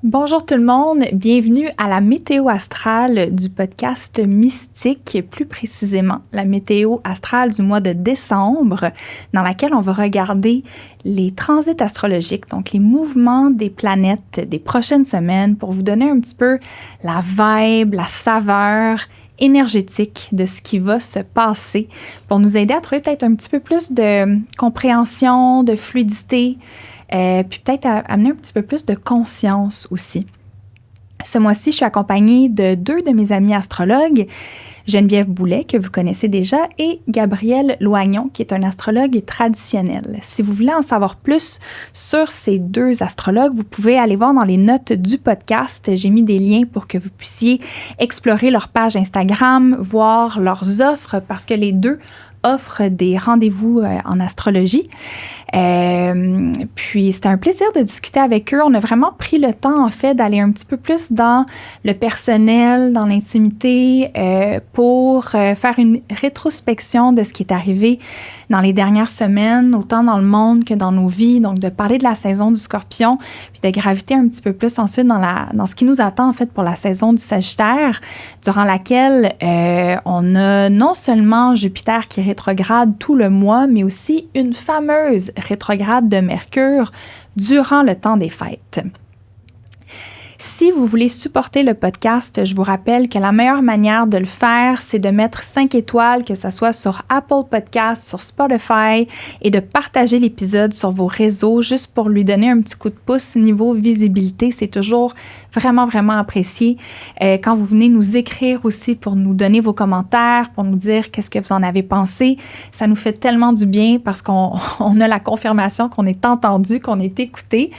Bonjour tout le monde, bienvenue à la météo astrale du podcast Mystique, plus précisément la météo astrale du mois de décembre, dans laquelle on va regarder les transits astrologiques, donc les mouvements des planètes des prochaines semaines pour vous donner un petit peu la vibe, la saveur énergétique de ce qui va se passer, pour nous aider à trouver peut-être un petit peu plus de compréhension, de fluidité, puis peut-être à amener un petit peu plus de conscience aussi. Ce mois-ci, je suis accompagnée de deux de mes amis astrologues, Geneviève Boulet, que vous connaissez déjà, et Gabriel Loignon, qui est un astrologue traditionnel. Si vous voulez en savoir plus sur ces deux astrologues, vous pouvez aller voir dans les notes du podcast. J'ai mis des liens pour que vous puissiez explorer leur page Instagram, voir leurs offres, parce que les deux offrent des rendez-vous en astrologie. Puis c'était un plaisir de discuter avec eux. On a vraiment pris le temps, en fait, d'aller un petit peu plus dans le personnel, dans l'intimité, pour faire une rétrospection de ce qui est arrivé dans les dernières semaines, autant dans le monde que dans nos vies. Donc, de parler de la saison du Scorpion, puis de graviter un petit peu plus ensuite dans ce qui nous attend, en fait, pour la saison du Sagittaire, durant laquelle on a non seulement Jupiter qui rétrograde tout le mois, mais aussi une fameuse rétrograde de Mercure durant le temps des fêtes. Si vous voulez supporter le podcast, je vous rappelle que la meilleure manière de le faire, c'est de mettre 5 étoiles, que ce soit sur Apple Podcasts, sur Spotify, et de partager l'épisode sur vos réseaux juste pour lui donner un petit coup de pouce niveau visibilité. C'est toujours vraiment, vraiment apprécié. Quand vous venez nous écrire aussi pour nous donner vos commentaires, pour nous dire qu'est-ce que vous en avez pensé, ça nous fait tellement du bien parce qu'on a la confirmation qu'on est entendu, qu'on est écouté.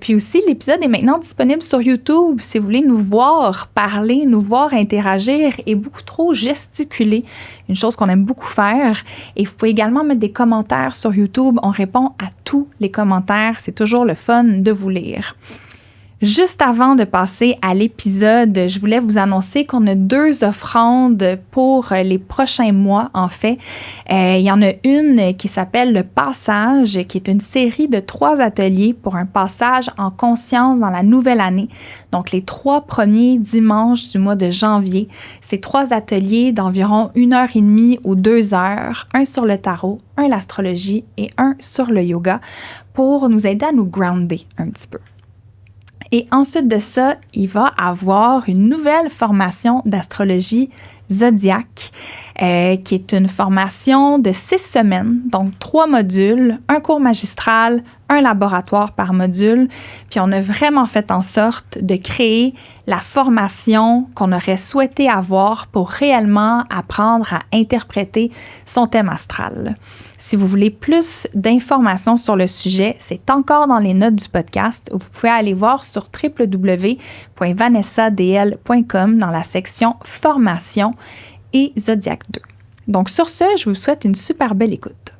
Puis aussi, l'épisode est maintenant disponible sur YouTube. Si vous voulez nous voir parler, nous voir interagir et beaucoup trop gesticuler, une chose qu'on aime beaucoup faire. Et vous pouvez également mettre des commentaires sur YouTube. On répond à tous les commentaires. C'est toujours le fun de vous lire. Juste avant de passer à l'épisode, je voulais vous annoncer qu'on a 2 offrandes pour les prochains mois, en fait. Il y en a une qui s'appelle Le Passage, qui est une série de 3 ateliers pour un passage en conscience dans la nouvelle année. Donc, les 3 premiers dimanches du mois de janvier. C'est 3 ateliers d'environ 1h30 ou 2 heures, un sur le tarot, un l'astrologie et un sur le yoga, pour nous aider à nous grounder un petit peu. Et ensuite de ça, il va avoir une nouvelle formation d'astrologie zodiaque, qui est une formation de 6 semaines, donc 3 modules, un cours magistral, un laboratoire par module. Puis on a vraiment fait en sorte de créer la formation qu'on aurait souhaité avoir pour réellement apprendre à interpréter son thème astral. Si vous voulez plus d'informations sur le sujet, c'est encore dans les notes du podcast où vous pouvez aller voir sur www.vanessadl.com dans la section Formation et Zodiac 2. Donc sur ce, je vous souhaite une super belle écoute.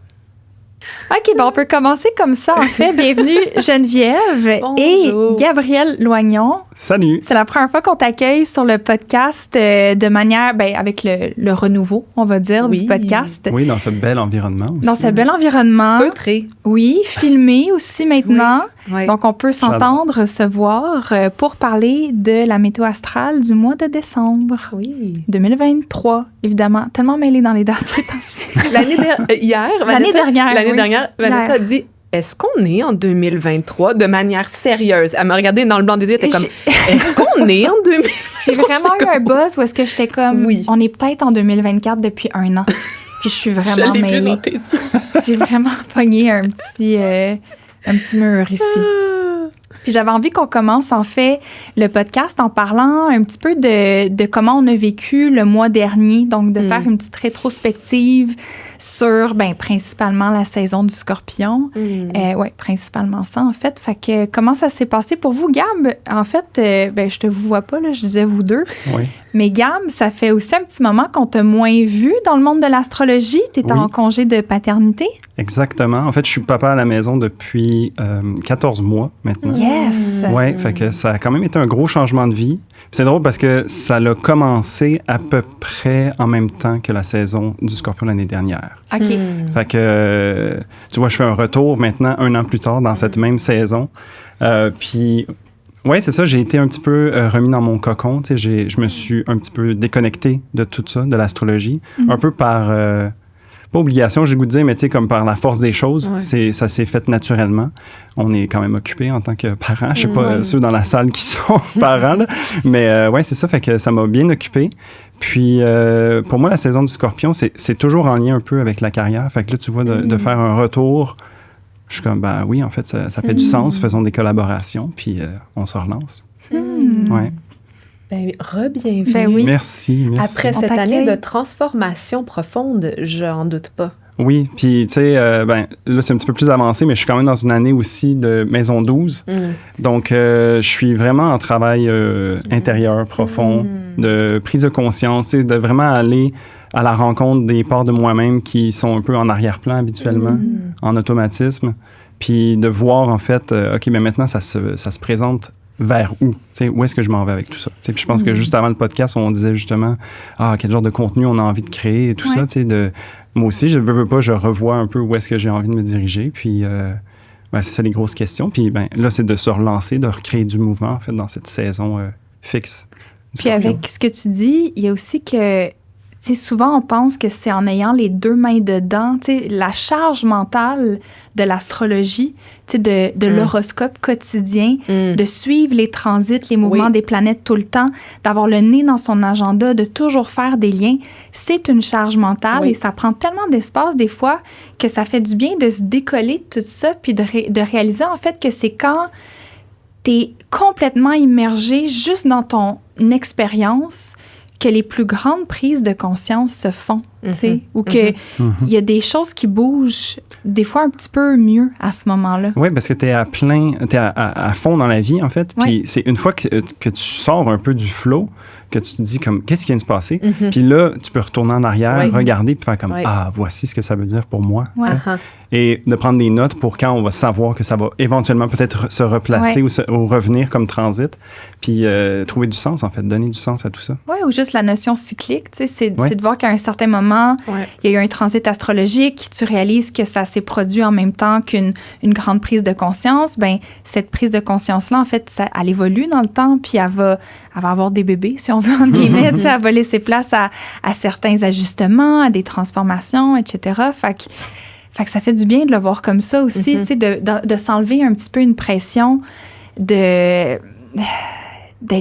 OK, bon, on peut commencer comme ça, en fait. Bienvenue Geneviève et Gabriel Loignon. Salut! C'est la première fois qu'on t'accueille sur le podcast de manière, avec le renouveau, on va dire, du podcast. Oui, dans ce bel environnement aussi. Dans ce bel environnement. Feutré. Oui, filmé aussi maintenant. Oui. Donc, on peut s'entendre, se voir pour parler de la météo astrale du mois de décembre. Oui. 2023, évidemment. Tellement mêlée dans les dates ces temps-ci. L'année dernière, Vanessa a dit, est-ce qu'on est en 2023 de manière sérieuse? Elle m'a regardé dans le blanc des yeux, elle était comme, est-ce qu'on est en 2023? J'ai vraiment eu un buzz où est-ce que j'étais comme, on est peut-être en 2024 depuis 1 an. Puis je suis vraiment mêlée. Vu dans tes yeux. J'ai vraiment pogné un petit mur ici. Puis j'avais envie qu'on commence, en fait, le podcast en parlant un petit peu de comment on a vécu le mois dernier. Donc, de faire une petite rétrospective sur, principalement la saison du Scorpion. Oui, principalement ça, en fait. Fait que comment ça s'est passé pour vous, Gab? En fait, je te vous vois pas, là, je disais vous deux. Oui. Mais Gab, ça fait aussi un petit moment qu'on t'a moins vu dans le monde de l'astrologie. Tu es en congé de paternité. Exactement. En fait, je suis papa à la maison depuis 14 mois maintenant. Yes! Oui, fait que ça a quand même été un gros changement de vie. Puis c'est drôle parce que ça a commencé à peu près en même temps que la saison du Scorpion l'année dernière. OK. Fait que, tu vois, je fais un retour maintenant 1 an plus tard dans cette même saison. Puis, oui, c'est ça, j'ai été un petit peu remis dans mon cocon. Tu sais, je me suis un petit peu déconnecté de tout ça, de l'astrologie. Un peu par... pas obligation, j'ai le goût de dire, mais tu sais, comme par la force des choses, ça s'est fait naturellement. On est quand même occupés en tant que parents. Je sais pas ceux dans la salle qui sont parents, là. Mais ouais, c'est ça, fait que ça m'a bien occupé. Puis, pour moi, la saison du Scorpion, c'est toujours en lien un peu avec la carrière. Fait que là, tu vois, de faire un retour, je suis comme, oui, en fait, ça fait du sens. Faisons des collaborations, puis on se relance. Ouais. Re-bienvenue. Ben oui. Merci. Après cette année de transformation profonde, je n'en doute pas. Oui, puis tu sais, là, c'est un petit peu plus avancé, mais je suis quand même dans une année aussi de maison 12. Donc, je suis vraiment en travail intérieur profond, de prise de conscience, de vraiment aller à la rencontre des parts de moi-même qui sont un peu en arrière-plan habituellement, en automatisme, puis de voir en fait, OK, mais maintenant, ça se présente vers où? Où est-ce que je m'en vais avec tout ça? Puis je pense que juste avant le podcast, on disait justement quel genre de contenu on a envie de créer et tout ça. Moi aussi, je veux pas, je revois un peu où est-ce que j'ai envie de me diriger. Puis c'est ça les grosses questions. Puis là, c'est de se relancer, de recréer du mouvement en fait dans cette saison fixe. Puis avec ce que tu dis, il y a aussi que souvent, on pense que c'est en ayant les deux mains dedans, la charge mentale de l'astrologie, de l'horoscope quotidien, de suivre les transits, les mouvements des planètes tout le temps, d'avoir le nez dans son agenda, de toujours faire des liens, c'est une charge mentale et ça prend tellement d'espace des fois que ça fait du bien de se décoller de tout ça puis de réaliser en fait que c'est quand tu es complètement immergé juste dans ton expérience que les plus grandes prises de conscience se font, ou qu'il y a des choses qui bougent des fois un petit peu mieux à ce moment-là. Oui, parce que tu es à fond dans la vie, en fait. Puis c'est une fois que tu sors un peu du flow, que tu te dis comme, qu'est-ce qui vient de se passer? Puis là, tu peux retourner en arrière, regarder, puis faire comme, voici ce que ça veut dire pour moi. Et de prendre des notes pour quand on va savoir que ça va éventuellement peut-être se replacer ou revenir comme transit, puis trouver du sens, en fait, donner du sens à tout ça. Oui, ou juste la notion cyclique, c'est de voir qu'à un certain moment, il y a eu un transit astrologique, tu réalises que ça s'est produit en même temps qu'une grande prise de conscience. Ben cette prise de conscience-là, en fait, elle évolue dans le temps, puis elle va avoir des bébés, si on veut, entre guillemets, elle va laisser place à certains ajustements, à des transformations, etc. Fait que ça fait du bien de le voir comme ça aussi, de s'enlever un petit peu une pression d'être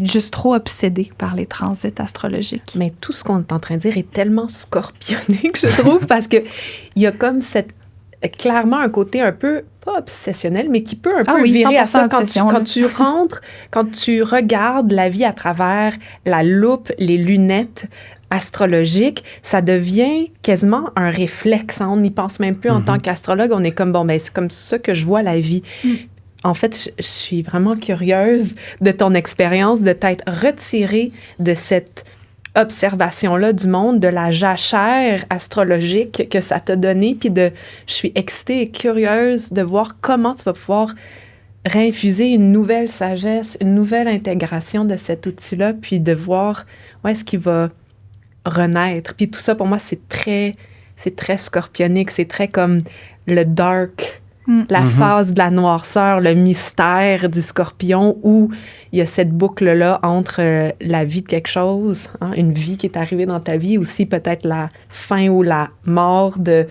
juste trop obsédé par les transits astrologiques. Mais tout ce qu'on est en train de dire est tellement scorpionné que je trouve, parce qu'il y a comme clairement un côté un peu, pas obsessionnel, mais qui peut un peu virer à ça quand tu regardes la vie à travers la loupe, les lunettes astrologique, ça devient quasiment un réflexe. On n'y pense même plus en tant qu'astrologue. On est comme, c'est comme ça que je vois la vie. En fait, je suis vraiment curieuse de ton expérience, de t'être retirée de cette observation-là du monde, de la jachère astrologique que ça t'a donné, puis je suis excitée et curieuse de voir comment tu vas pouvoir réinfuser une nouvelle sagesse, une nouvelle intégration de cet outil-là, puis de voir où est-ce qu'il va renaître. Puis tout ça, pour moi, c'est très scorpionique, c'est très comme le dark, la phase de la noirceur, le mystère du scorpion, où il y a cette boucle-là entre la vie de quelque chose, une vie qui est arrivée dans ta vie, aussi peut-être la fin ou la mort de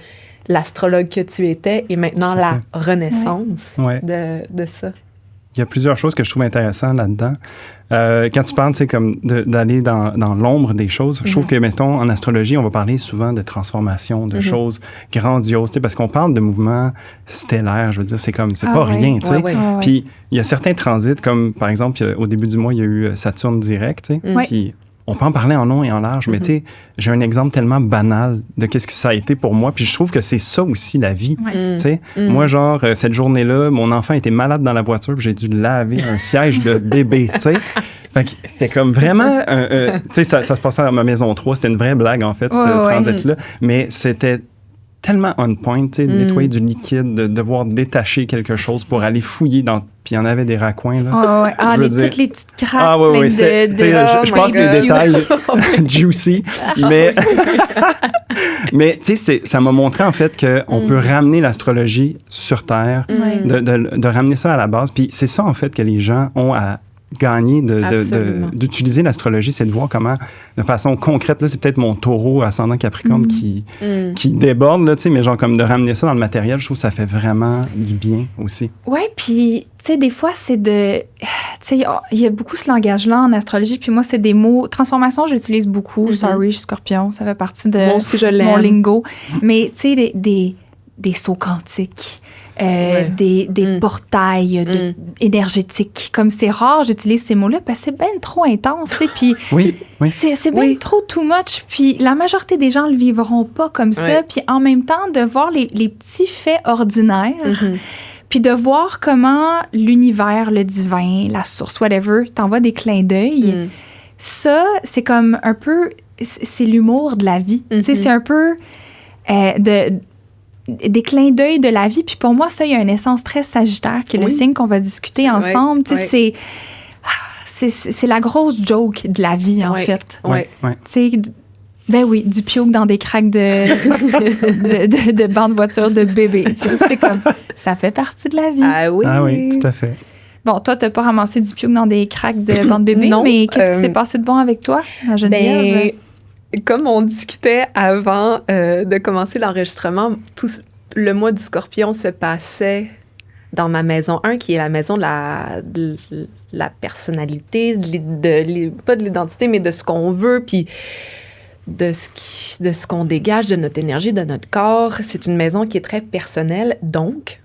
l'astrologue que tu étais, et maintenant la renaissance de ça. Il y a plusieurs choses que je trouve intéressantes là-dedans. Quand tu parles, comme d'aller dans l'ombre des choses, je trouve que, mettons, en astrologie, on va parler souvent de transformation, de choses grandioses, parce qu'on parle de mouvements stellaires, je veux dire, c'est pas rien, tu sais. Puis, il y a certains transits, comme, par exemple, au début du mois, il y a eu Saturne direct, puis on peut en parler en long et en large, mais tu sais, j'ai un exemple tellement banal de qu'est-ce que ça a été pour moi. Puis je trouve que c'est ça aussi, la vie. Tu sais, moi, genre, cette journée-là, mon enfant était malade dans la voiture, puis j'ai dû laver un siège de bébé, tu sais. Fait que c'était comme vraiment... tu sais, ça se passait à ma maison 3. C'était une vraie blague, en fait, ce transit-là. Mais c'était tellement on point, tu sais, de nettoyer du liquide, de devoir détacher quelque chose pour aller fouiller dans... Puis il y en avait des raccoins, là. Toutes les petites craques je pense que les détails juicy, mais tu sais, ça m'a montré, en fait, qu'on peut ramener l'astrologie sur Terre, de ramener ça à la base. Puis c'est ça, en fait, que les gens ont à gagner d'utiliser l'astrologie, c'est de voir comment, de façon concrète, là, c'est peut-être mon taureau ascendant Capricorne qui déborde, là, tu sais, mais genre comme de ramener ça dans le matériel, je trouve que ça fait vraiment du bien aussi. Oui, puis, tu sais, des fois, c'est de... Tu sais, il y a beaucoup ce langage-là en astrologie, puis moi, c'est des mots... Transformation, j'utilise beaucoup. Sorry, je suis Scorpion, ça fait partie de mon lingo. Mais, tu sais, des sauts quantiques. Des portails énergétiques. Comme c'est rare, j'utilise ces mots-là parce que c'est bien trop intense, tu sais, puis c'est bien trop too much, puis la majorité des gens le vivront pas comme ça, puis en même temps, de voir les petits faits ordinaires, puis de voir comment l'univers, le divin, la source, whatever, t'envoie des clins d'œil, ça, c'est comme un peu... C'est l'humour de la vie. Tu sais, c'est un peu des clins d'œil de la vie. Puis pour moi, ça, il y a une essence très sagittaire, qui est le signe qu'on va discuter ensemble. Tu sais, c'est la grosse joke de la vie, en fait. Tu sais, ben oui, du piouk dans des craques de bancs de voiture de bébé. Tu sais, c'est comme, ça fait partie de la vie. Ah oui, tout à fait. Bon, toi, t'as pas ramassé du piouk dans des craques de bancs de bébé, mais qu'est-ce qui s'est passé de bon avec toi, Geneviève? Comme on discutait avant de commencer l'enregistrement, tout le mois du Scorpion se passait dans ma maison 1, qui est la maison de la personnalité, pas de l'identité, mais de ce qu'on veut, puis de ce qu'on dégage, de notre énergie, de notre corps. C'est une maison qui est très personnelle. Donc,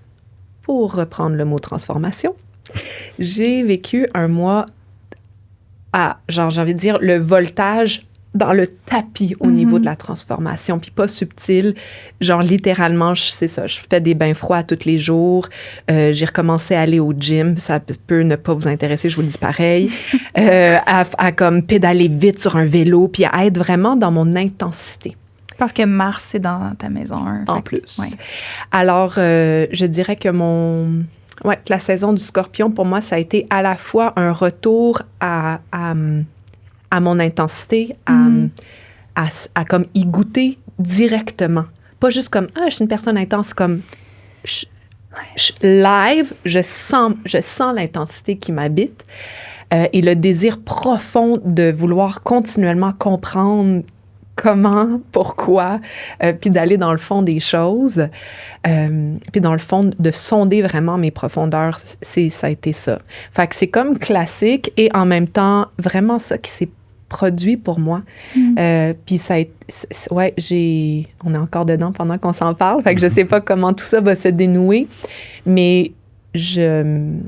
pour reprendre le mot transformation, j'ai vécu un mois à, genre, j'ai envie de dire, le voltage dans le tapis au niveau de la transformation, puis pas subtil, genre littéralement, c'est ça, je fais des bains froids tous les jours, j'ai recommencé à aller au gym, ça peut ne pas vous intéresser, je vous le dis pareil, à comme pédaler vite sur un vélo, puis à être vraiment dans mon intensité. Parce que Mars, c'est dans ta maison 1. En plus. Ouais. Alors, je dirais que la saison du Scorpion, pour moi, ça a été à la fois un retour à mon intensité, à comme y goûter directement. Pas juste comme, je suis une personne intense, comme live, je sens l'intensité qui m'habite et le désir profond de vouloir continuellement comprendre comment, pourquoi, puis d'aller dans le fond des choses, puis dans le fond, de sonder vraiment mes profondeurs, ça a été ça. Fait que c'est comme classique et en même temps, vraiment ça qui s'est produit pour moi. Puis ça a été, on est encore dedans pendant qu'on s'en parle, fait que je sais pas comment tout ça va se dénouer, mais je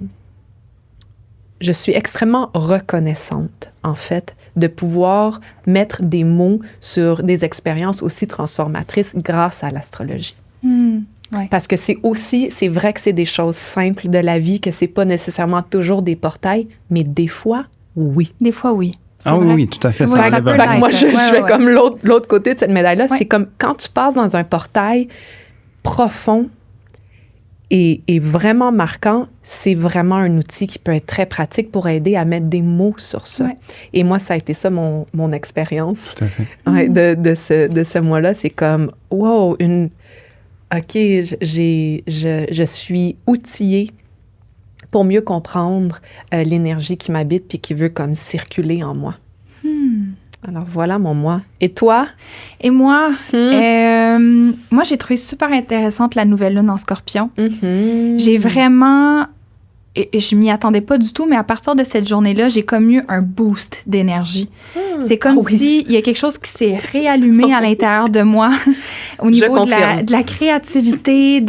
suis extrêmement reconnaissante, en fait, de pouvoir mettre des mots sur des expériences aussi transformatrices grâce à l'astrologie. Parce que c'est vrai que c'est des choses simples de la vie, que c'est pas nécessairement toujours des portails, mais des fois, oui. Des fois, oui. Oui, tout à fait. Ouais, ça peut moi, je fais comme l'autre côté de cette médaille-là. Ouais. C'est comme quand tu passes dans un portail profond et vraiment marquant, c'est vraiment un outil qui peut être très pratique pour aider à mettre des mots sur ça. Ouais. Et moi, ça a été ça mon expérience. Tout à fait. Ouais, de ce mois-là. C'est comme, wow, OK, je suis outillée pour mieux comprendre l'énergie qui m'habite puis qui veut comme circuler en moi. Alors voilà mon moi. Et toi? Et moi, moi j'ai trouvé super intéressante la nouvelle lune en Scorpion. J'ai vraiment... Et je m'y attendais pas du tout, mais à partir de cette journée-là, j'ai comme eu un boost d'énergie. C'est comme s'il y a quelque chose qui s'est réallumé à l'intérieur de moi au niveau de la créativité,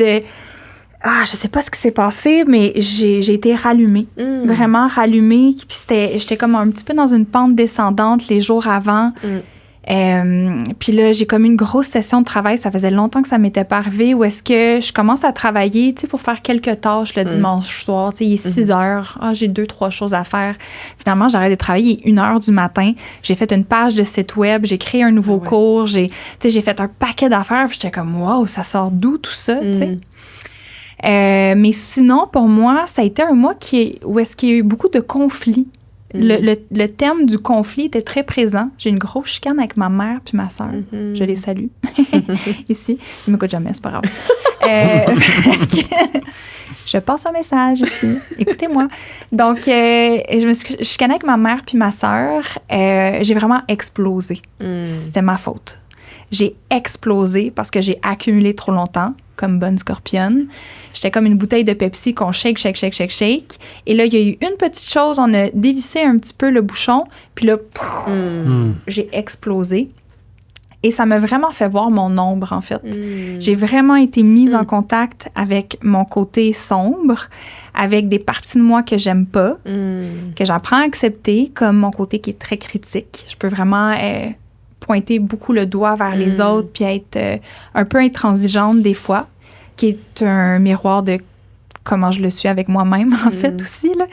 je sais pas ce qui s'est passé, mais j'ai été rallumée. Vraiment rallumée. Puis j'étais comme un petit peu dans une pente descendante les jours avant. Puis là, j'ai comme une grosse session de travail. Ça faisait longtemps que ça m'était pas arrivé. Où est-ce que je commence à travailler, tu sais, pour faire quelques tâches le dimanche soir. Tu sais, il est 6 heures. J'ai 2-3 choses à faire. Finalement, j'arrête de travailler 1 heure du matin. J'ai fait une page de site web. J'ai créé un nouveau cours. J'ai fait un paquet d'affaires. Puis j'étais comme, wow, ça sort d'où tout ça, tu sais? Mais sinon, pour moi, ça a été un mois où est-ce qu'il y a eu beaucoup de conflits. Le thème du conflit était très présent. J'ai une grosse chicane avec ma mère puis ma sœur. Je les salue. Ici. Ils ne m'écoutent jamais, c'est pas grave. Je passe un message ici. Écoutez-moi. Donc, je me suis chicanée avec ma mère puis ma sœur. J'ai vraiment explosé. C'était ma faute. J'ai explosé parce que j'ai accumulé trop longtemps, comme bonne scorpionne. J'étais comme une bouteille de Pepsi qu'on shake. Et là, il y a eu une petite chose, on a dévissé un petit peu le bouchon, puis là, j'ai explosé. Et ça m'a vraiment fait voir mon ombre, en fait. J'ai vraiment été mise en contact avec mon côté sombre, avec des parties de moi que j'aime pas, que j'apprends à accepter, comme mon côté qui est très critique. Je peux vraiment pointer beaucoup le doigt vers les autres, puis être un peu intransigeante des fois, qui est un miroir de comment je le suis avec moi-même, en fait, aussi, là.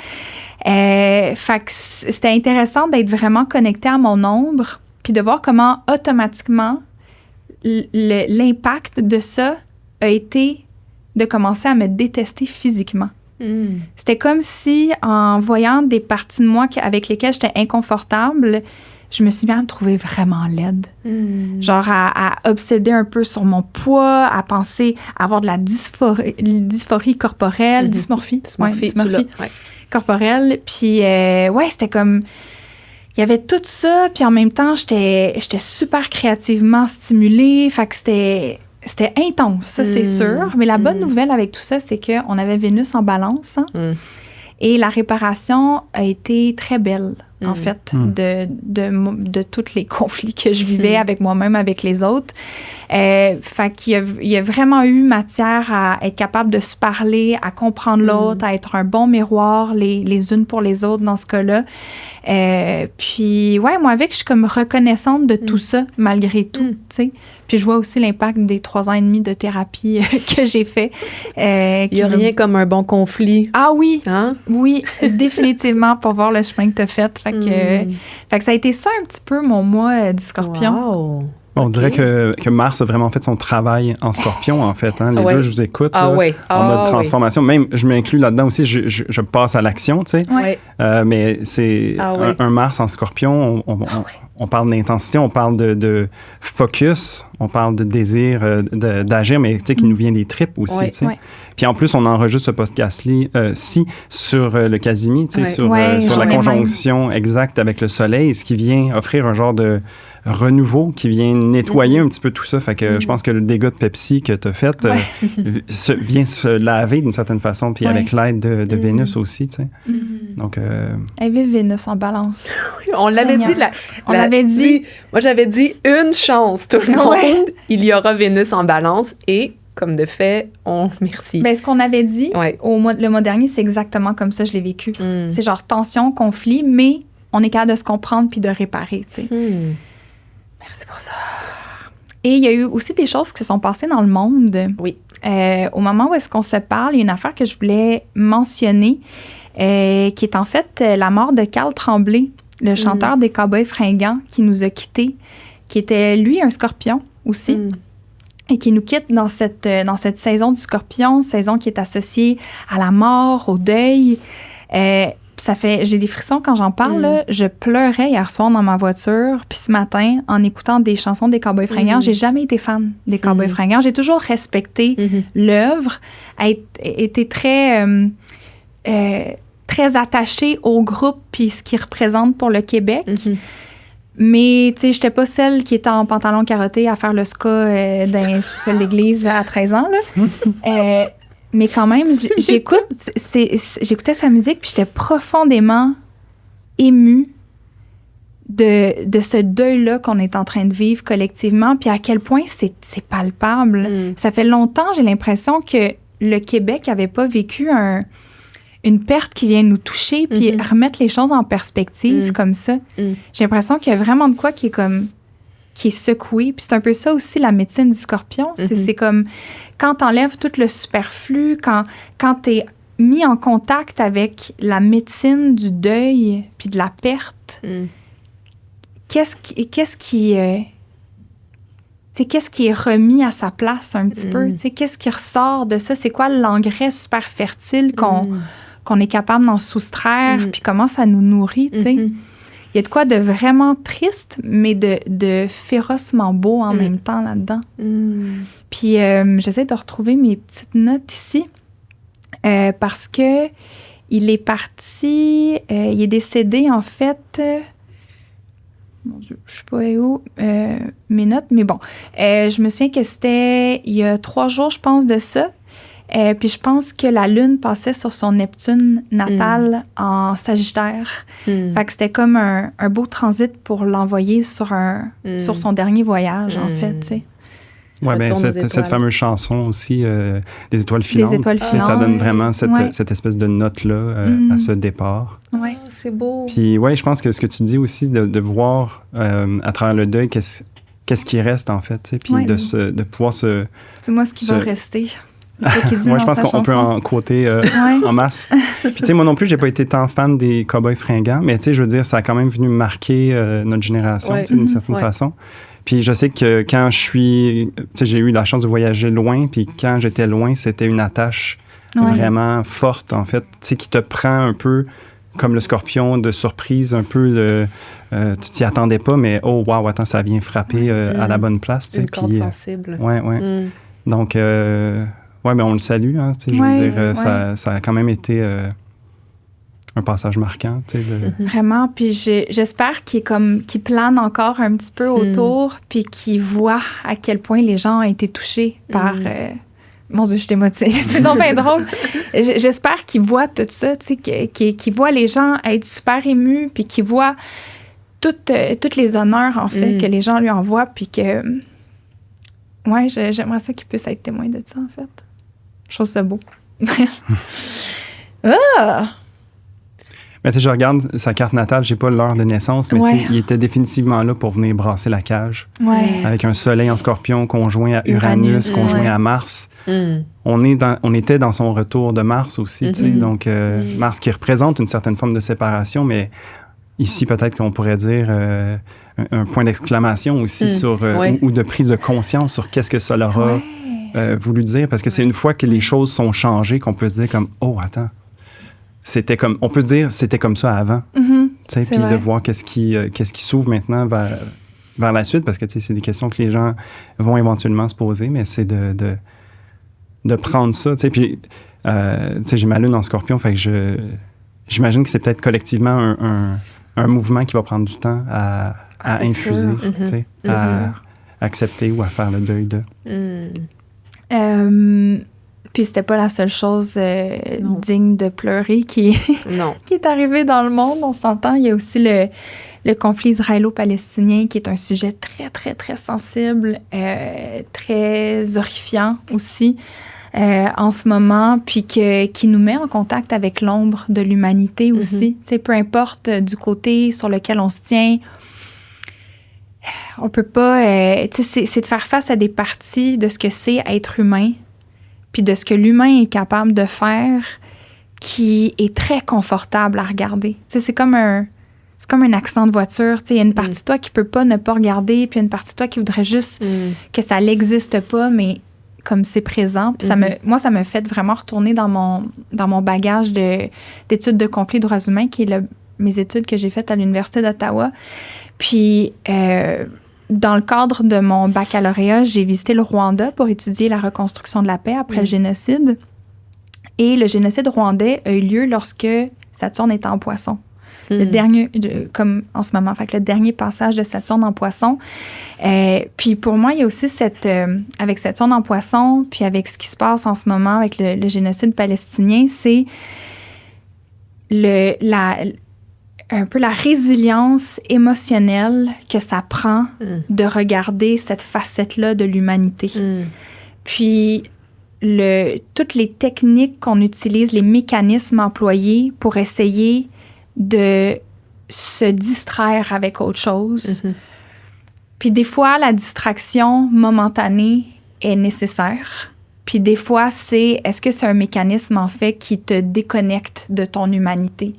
Fait que c'était intéressant d'être vraiment connectée à mon ombre, puis de voir comment, automatiquement, l'impact de ça a été de commencer à me détester physiquement. C'était comme si, en voyant des parties de moi avec lesquelles j'étais inconfortable, je me suis bien trouvée vraiment laide. Genre à obséder un peu sur mon poids, à penser avoir de la dysphorie corporelle, dysmorphie corporelle. Puis, c'était comme... Il y avait tout ça, puis en même temps, j'étais super créativement stimulée. Fait que c'était intense, ça, c'est sûr. Mais la bonne nouvelle avec tout ça, c'est qu'on avait Vénus en balance. Hein? Et la réparation a été très belle, en fait, de tous les conflits que je vivais avec moi-même, avec les autres. Fait qu'il y a vraiment eu matière à être capable de se parler, à comprendre l'autre, à être un bon miroir les unes pour les autres dans ce cas-là. Puis, moi, avec, je suis comme reconnaissante de tout ça, malgré tout, tu sais. Puis je vois aussi l'impact des 3 ans et demi de thérapie que j'ai fait. Il n'y a rien comme un bon conflit. Ah oui, oui, définitivement, pour voir le chemin que tu as fait. Fait que ça a été ça un petit peu mon mois du Scorpion. Wow. On dirait que Mars a vraiment fait son travail en Scorpion, en fait. Hein? Les deux, je vous écoute en mode transformation. Même, je m'inclus là-dedans aussi, je passe à l'action, tu sais. Mais c'est un Mars en Scorpion, on parle d'intensité, on parle de focus, on parle de désir d'agir, mais tu sais, qui nous vient des tripes aussi, tu sais. Puis en plus, on enregistre ce podcast-ci sur le Casimi, tu sais, sur la conjonction exacte avec le Soleil, ce qui vient offrir un genre de renouveau qui vient nettoyer un petit peu tout ça. Fait que je pense que le dégât de Pepsi que tu as fait vient se laver d'une certaine façon, puis avec l'aide de Vénus aussi, tu sais. Donc... vive Vénus en balance. On l'avait dit. On l'avait dit. Moi, j'avais dit une chance, tout le monde. Il y aura Vénus en balance et... Comme de fait, merci. Bien, ce qu'on avait dit le mois dernier, c'est exactement comme ça, je l'ai vécu. C'est genre tension, conflit, mais on est capable de se comprendre puis de réparer, tu sais. Merci pour ça. Et il y a eu aussi des choses qui se sont passées dans le monde. Oui. Au moment où est-ce qu'on se parle, il y a une affaire que je voulais mentionner, qui est en fait la mort de Carl Tremblay, le chanteur des Cowboys Fringants, qui nous a quittés, qui était, lui, un scorpion aussi. Et qui nous quitte dans cette saison du Scorpion, saison qui est associée à la mort, au deuil. J'ai des frissons quand j'en parle. Là. Je pleurais hier soir dans ma voiture. Puis ce matin, en écoutant des chansons des Cowboys Fringants, j'ai jamais été fan des Cowboys Fringants. J'ai toujours respecté l'œuvre, été très, très attachée au groupe puis ce qu'ils représentent pour le Québec. Mais, tu sais, j'étais pas celle qui était en pantalon carotté à faire le ska dans le sous-sol d'église à 13 ans, là. Mais quand même, j'écoutais sa musique, puis j'étais profondément émue de ce deuil-là qu'on est en train de vivre collectivement, puis à quel point c'est palpable. Ça fait longtemps, j'ai l'impression que le Québec n'avait pas vécu une perte qui vient nous toucher, puis remettre les choses en perspective comme ça. J'ai l'impression qu'il y a vraiment de quoi qui est secoué. Puis c'est un peu ça aussi, la médecine du scorpion. C'est comme quand t'enlèves tout le superflu, quand t'es mis en contact avec la médecine du deuil puis de la perte, qu'est-ce qui est remis à sa place un petit peu? Qu'est-ce qui ressort de ça? C'est quoi l'engrais super fertile qu'on est capable d'en soustraire? Puis comment ça nous nourrit? Il y a de quoi de vraiment triste, mais de férocement beau en même temps là-dedans. Puis j'essaie de retrouver mes petites notes ici parce que il est parti, il est décédé en fait... mon Dieu, je sais pas où mes notes, mais bon. Je me souviens que c'était il y a 3 jours, je pense, de ça. Puis je pense que la Lune passait sur son Neptune natal en Sagittaire. Fait que c'était comme un beau transit pour l'envoyer sur son dernier voyage, en fait, tu sais. Oui, bien, cette fameuse chanson aussi, des étoiles filantes. Des étoiles filantes. Ça donne vraiment cette espèce de note-là à ce départ. Oui, c'est beau. Puis, oui, je pense que ce que tu dis aussi, de voir à travers le deuil, qu'est-ce qui reste, en fait, tu sais, puis de pouvoir se... C'est moi ce qui va rester. Moi, je pense qu'on peut en quoter en masse. Puis, tu sais, moi non plus, j'ai pas été tant fan des Cowboys fringants, mais tu sais, je veux dire, ça a quand même venu marquer notre génération, tu sais, d'une certaine façon. Puis, je sais que quand tu sais, j'ai eu la chance de voyager loin, puis quand j'étais loin, c'était une attache vraiment forte, en fait, tu sais, qui te prend un peu comme le scorpion de surprise, un peu tu t'y attendais pas, mais oh, wow, attends, ça vient frapper à la bonne place, tu sais. Une corde sensible. Ouais. Donc, ouais, mais on le salue, hein, tu sais, je veux dire, ça a quand même été un passage marquant, tu sais. Vraiment, puis j'espère qu'il plane encore un petit peu autour, puis qu'il voit à quel point les gens ont été touchés par... mon Dieu, je suis émotive. C'est donc bien drôle. J'espère qu'il voit tout ça, tu sais, qu'il voit les gens être super émus, puis qu'il voit toutes les honneurs, en fait, que les gens lui envoient, puis que... Ouais, j'aimerais ça qu'il puisse être témoin de ça, en fait. Je trouve ça beau. Ah! Mais tu sais, je regarde sa carte natale, j'ai pas l'heure de naissance, mais il était définitivement là pour venir brasser la cage. Avec un soleil en scorpion conjoint à Uranus, conjoint à Mars. On était dans son retour de Mars aussi, tu sais. Donc, Mars qui représente une certaine forme de séparation, mais ici, peut-être qu'on pourrait dire un point d'exclamation aussi sur, ou de prise de conscience sur qu'est-ce que ça leur a voulu dire. Parce que c'est une fois que les choses sont changées qu'on peut se dire comme, oh, attends. On peut se dire, c'était comme ça avant. Puis de voir qu'est-ce qui s'ouvre maintenant vers la suite, parce que c'est des questions que les gens vont éventuellement se poser, mais c'est de prendre ça. Puis, j'ai ma lune en scorpion, fait que j'imagine que c'est peut-être collectivement un mouvement qui va prendre du temps à infuser, à accepter ou à faire le deuil de. Puis c'était pas la seule chose digne de pleurer qui est arrivée dans le monde. On s'entend, il y a aussi le conflit israélo-palestinien qui est un sujet très, très, très sensible, très horrifiant aussi en ce moment, puis qui nous met en contact avec l'ombre de l'humanité aussi. Tu sais, peu importe du côté sur lequel on se tient, on peut pas... tu sais, c'est de faire face à des parties de ce que c'est être humain, puis de ce que l'humain est capable de faire, qui est très confortable à regarder. Tu sais, c'est comme un accident de voiture. Tu sais, il y a une partie de toi qui peut pas ne pas regarder, puis une partie de toi qui voudrait juste que ça n'existe pas, mais comme c'est présent. Puis moi, ça me fait vraiment retourner dans mon bagage d'études de conflits droits humains, qui est mes études que j'ai faites à l'Université d'Ottawa. Puis... dans le cadre de mon baccalauréat, j'ai visité le Rwanda pour étudier la reconstruction de la paix après le génocide. Et le génocide rwandais a eu lieu lorsque Saturne était en Poisson. Le dernier, comme en ce moment, fait que le dernier passage de Saturne en Poisson. Puis pour moi, il y a aussi avec Saturne en Poisson, puis avec ce qui se passe en ce moment avec le génocide palestinien, c'est un peu la résilience émotionnelle que ça prend de regarder cette facette-là de l'humanité. Puis, toutes les techniques qu'on utilise, les mécanismes employés pour essayer de se distraire avec autre chose. Puis des fois, la distraction momentanée est nécessaire. Puis des fois, est-ce que c'est un mécanisme, en fait, qui te déconnecte de ton humanité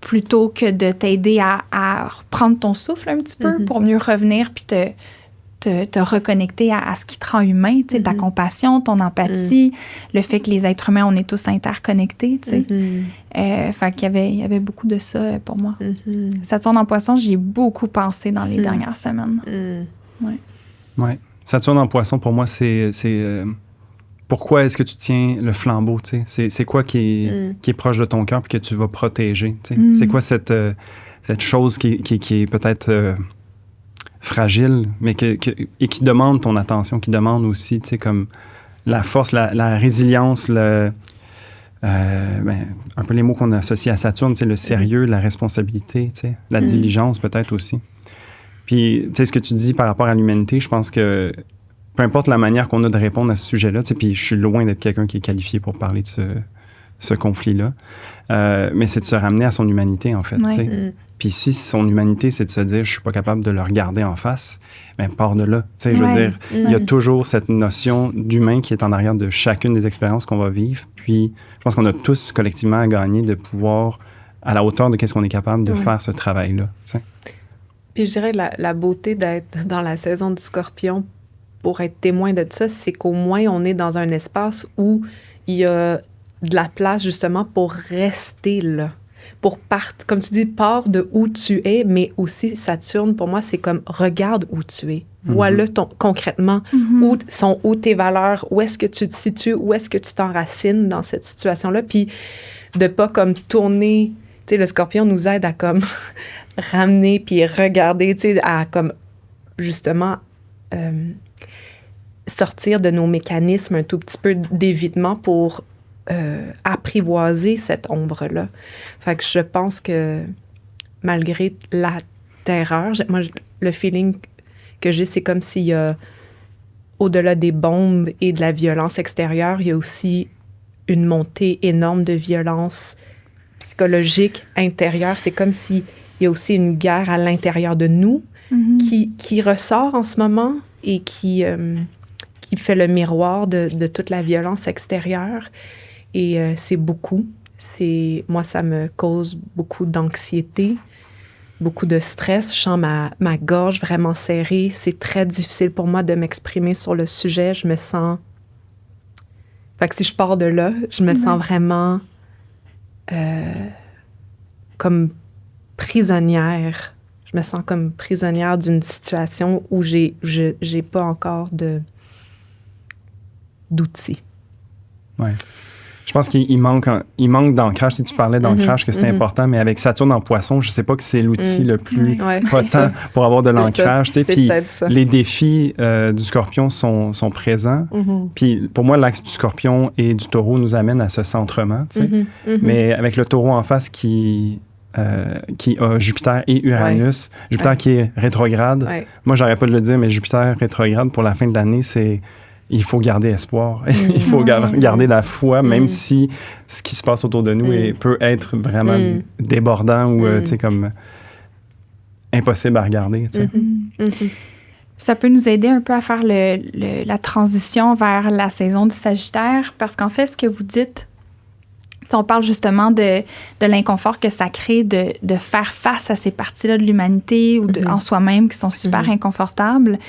plutôt que de t'aider à reprendre ton souffle un petit peu pour mieux revenir puis te reconnecter à ce qui te rend humain, tu sais, ta compassion, ton empathie, le fait que les êtres humains, on est tous interconnectés, tu sais. Fait qu'il y avait beaucoup de ça pour moi. Saturne en Poisson, j'y ai beaucoup pensé dans les dernières semaines. Ouais. Saturne en Poisson, pour moi, c'est pourquoi est-ce que tu tiens le flambeau, tu sais? C'est quoi qui est proche de ton cœur puis que tu vas protéger, tu sais? C'est quoi cette chose qui est peut-être fragile, mais et qui demande ton attention, qui demande aussi, tu sais, comme la force, la résilience, un peu les mots qu'on associe à Saturne, tu sais, le sérieux, la responsabilité, tu sais, la diligence peut-être aussi. Puis, tu sais, ce que tu dis par rapport à l'humanité, je pense que peu importe la manière qu'on a de répondre à ce sujet-là, tu sais, puis je suis loin d'être quelqu'un qui est qualifié pour parler de ce conflit-là, mais c'est de se ramener à son humanité, en fait, tu sais. Puis si son humanité, c'est de se dire « je suis pas capable de le regarder en face », bien, part de là. Tu sais, je veux dire, il y a toujours cette notion d'humain qui est en arrière de chacune des expériences qu'on va vivre. Puis je pense qu'on a tous collectivement à gagner de pouvoir, à la hauteur de qu'est-ce qu'on est capable de faire ce travail-là. Tu sais. Puis je dirais la beauté d'être dans la saison du Scorpion pour être témoin de ça, c'est qu'au moins on est dans un espace où il y a de la place justement pour rester là. Pour comme tu dis, part de où tu es, mais aussi Saturne, pour moi, c'est comme regarde où tu es. Voilà concrètement où sont tes valeurs, où est-ce que tu te situes, où est-ce que tu t'enracines dans cette situation-là, puis de pas comme tourner, tu sais, le Scorpion nous aide à comme ramener puis regarder, tu sais, à comme justement sortir de nos mécanismes un tout petit peu d'évitement pour apprivoiser cette ombre-là. Fait que je pense que malgré la terreur, moi, le feeling que j'ai, c'est comme s'il y a, au-delà des bombes et de la violence extérieure, il y a aussi une montée énorme de violence psychologique intérieure. C'est comme s'il y a aussi une guerre à l'intérieur de nous qui ressort en ce moment et qui fait le miroir de toute la violence extérieure. Et c'est beaucoup. Moi, ça me cause beaucoup d'anxiété, beaucoup de stress. Je sens ma gorge vraiment serrée. C'est très difficile pour moi de m'exprimer sur le sujet. Je me sens... Fait que si je pars de là, je me sens vraiment comme prisonnière. Je me sens comme prisonnière d'une situation où j'ai pas encore d'outils. Ouais. Je pense qu'il manque d'ancrage. Si tu parlais d'ancrage, que c'était important, mais avec Saturne en Poisson, je ne sais pas que c'est l'outil le plus potent pour avoir de l'ancrage. Puis les défis du Scorpion sont présents. Puis pour moi, l'axe du Scorpion et du Taureau nous amène à ce centrement. Mais avec le Taureau en face qui a Jupiter et Uranus, Jupiter qui est rétrograde. Moi, j'arrête pas de le dire, mais Jupiter rétrograde pour la fin de l'année, c'est... Il faut garder espoir. Il faut garder la foi, même si ce qui se passe autour de nous peut être vraiment débordant ou, tu sais, comme impossible à regarder, tu sais. Ça peut nous aider un peu à faire la transition vers la saison du Sagittaire, parce qu'en fait, ce que vous dites, on parle justement de l'inconfort que ça crée de faire face à ces parties-là de l'humanité ou en soi-même qui sont super inconfortables.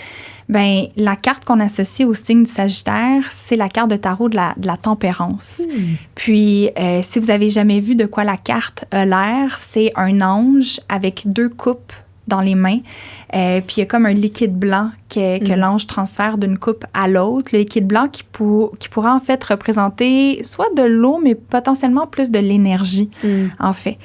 Bien, la carte qu'on associe au signe du Sagittaire, c'est la carte de tarot de la tempérance. Puis, si vous avez jamais vu de quoi la carte a l'air, c'est un ange avec 2 coupes dans les mains. Puis il y a comme un liquide blanc que l'ange transfère d'une coupe à l'autre. Le liquide blanc qui pourra en fait représenter soit de l'eau, mais potentiellement plus de l'énergie, en fait.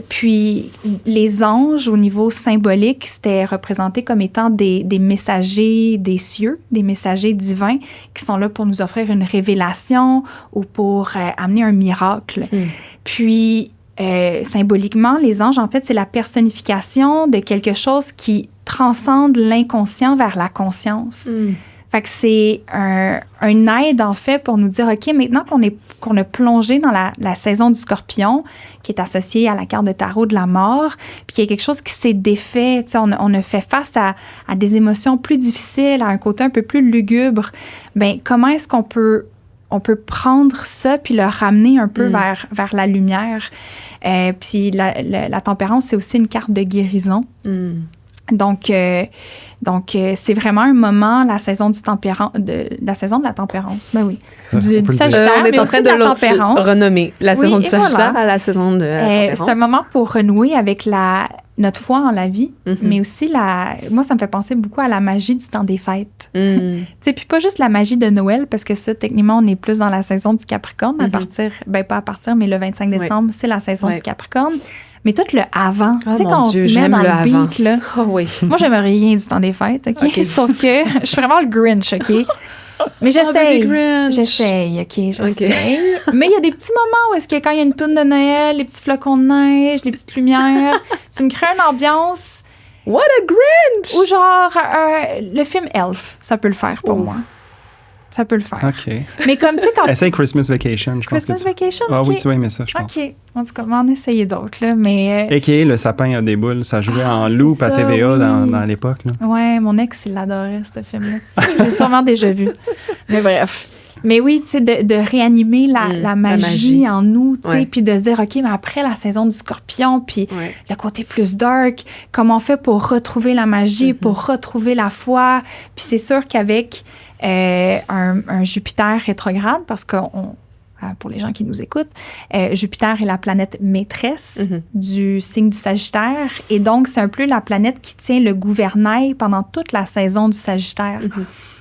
Puis les anges, au niveau symbolique, c'était représenté comme étant des messagers des cieux, des messagers divins qui sont là pour nous offrir une révélation ou pour amener un miracle. Puis symboliquement, les anges, en fait, c'est la personnification de quelque chose qui transcende l'inconscient vers la conscience. Fait que c'est un aide, en fait, pour nous dire, OK, maintenant qu'on a plongé dans la saison du Scorpion, qui est associée à la carte de tarot de la mort, puis qu'il y a quelque chose qui s'est défait, tu sais, on a fait face à des émotions plus difficiles, à un côté un peu plus lugubre, bien, comment est-ce qu'on peut prendre ça puis le ramener un peu vers la lumière? Puis la tempérance, c'est aussi une carte de guérison. Donc, c'est vraiment un moment, la saison la saison de la tempérance. Ben oui. Du Sagittaire, on est en train de renommer la saison du Sagittaire à la saison de la tempérance. C'est un moment pour renouer avec notre foi en la vie, mais aussi moi, ça me fait penser beaucoup à la magie du temps des fêtes. Tu sais, puis pas juste la magie de Noël, parce que ça, techniquement, on est plus dans la saison du Capricorne, mais le 25 décembre, c'est la saison du Capricorne. Mais tout le avant, tu sais, quand on se met dans le beat, là. Oh, oui. Moi, j'aime rien du temps des fêtes, OK? Sauf que je suis vraiment le Grinch, OK? Mais j'essaye. J'essaye. Mais il y a des petits moments où est-ce que quand il y a une toune de Noël, les petits flocons de neige, les petites lumières, tu me crées une ambiance. What a Grinch! Ou genre, le film Elf, ça peut le faire pour moi. Ça peut le faire. OK. Mais comme, tu sais, quand... Essaye Christmas Vacation, je pense. Christmas Vacation? Ah oui, tu vas aimer ça, je pense. OK. En tout cas, on va en essayer d'autres, là, mais... A.K.A. Le sapin a des boules, ça jouait en loop à TVA dans l'époque, là. Ouais, mon ex, il l'adorait, ce film-là. J'ai sûrement déjà vu. Mais bref. Mais oui, tu sais, de réanimer la magie en nous, tu sais, puis de se dire, OK, mais après la saison du Scorpion, puis le côté plus dark, comment on fait pour retrouver la magie, pour retrouver la foi? Puis c'est sûr qu'avec un Jupiter rétrograde, parce que pour les gens qui nous écoutent, Jupiter est la planète maîtresse du signe du Sagittaire, et donc c'est un peu la planète qui tient le gouvernail pendant toute la saison du Sagittaire.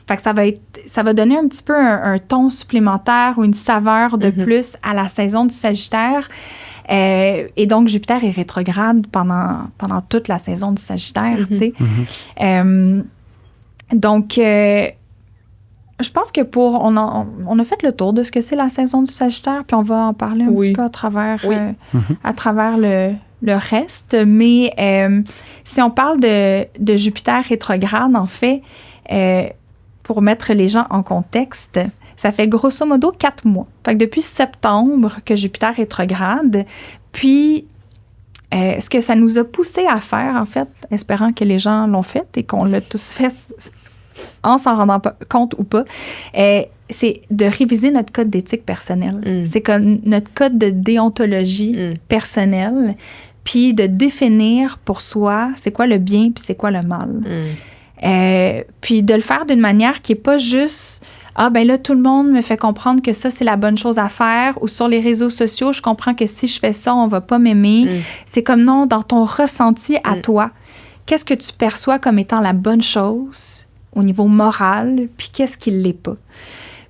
Fait que ça va donner un petit peu un ton supplémentaire ou une saveur de plus à la saison du Sagittaire. Et donc, Jupiter est rétrograde pendant toute la saison du Sagittaire, tu sais. Donc, je pense que on a fait le tour de ce que c'est la saison du Sagittaire, puis on va en parler un petit peu à travers le reste. Mais si on parle de Jupiter rétrograde, en fait, pour mettre les gens en contexte, ça fait grosso modo 4 mois. Fait que depuis septembre que Jupiter rétrograde, puis ce que ça nous a poussé à faire, en fait, espérant que les gens l'ont fait et qu'on l'a tous fait en s'en rendant compte ou pas, c'est de réviser notre code d'éthique personnelle. C'est comme notre code de déontologie personnelle, puis de définir pour soi c'est quoi le bien puis c'est quoi le mal. Puis de le faire d'une manière qui n'est pas juste « Ah, ben là, tout le monde me fait comprendre que ça, c'est la bonne chose à faire » ou sur les réseaux sociaux, je comprends que si je fais ça, on va pas m'aimer. C'est comme non, dans ton ressenti à toi, qu'est-ce que tu perçois comme étant la bonne chose au niveau moral, puis qu'est-ce qui ne l'est pas.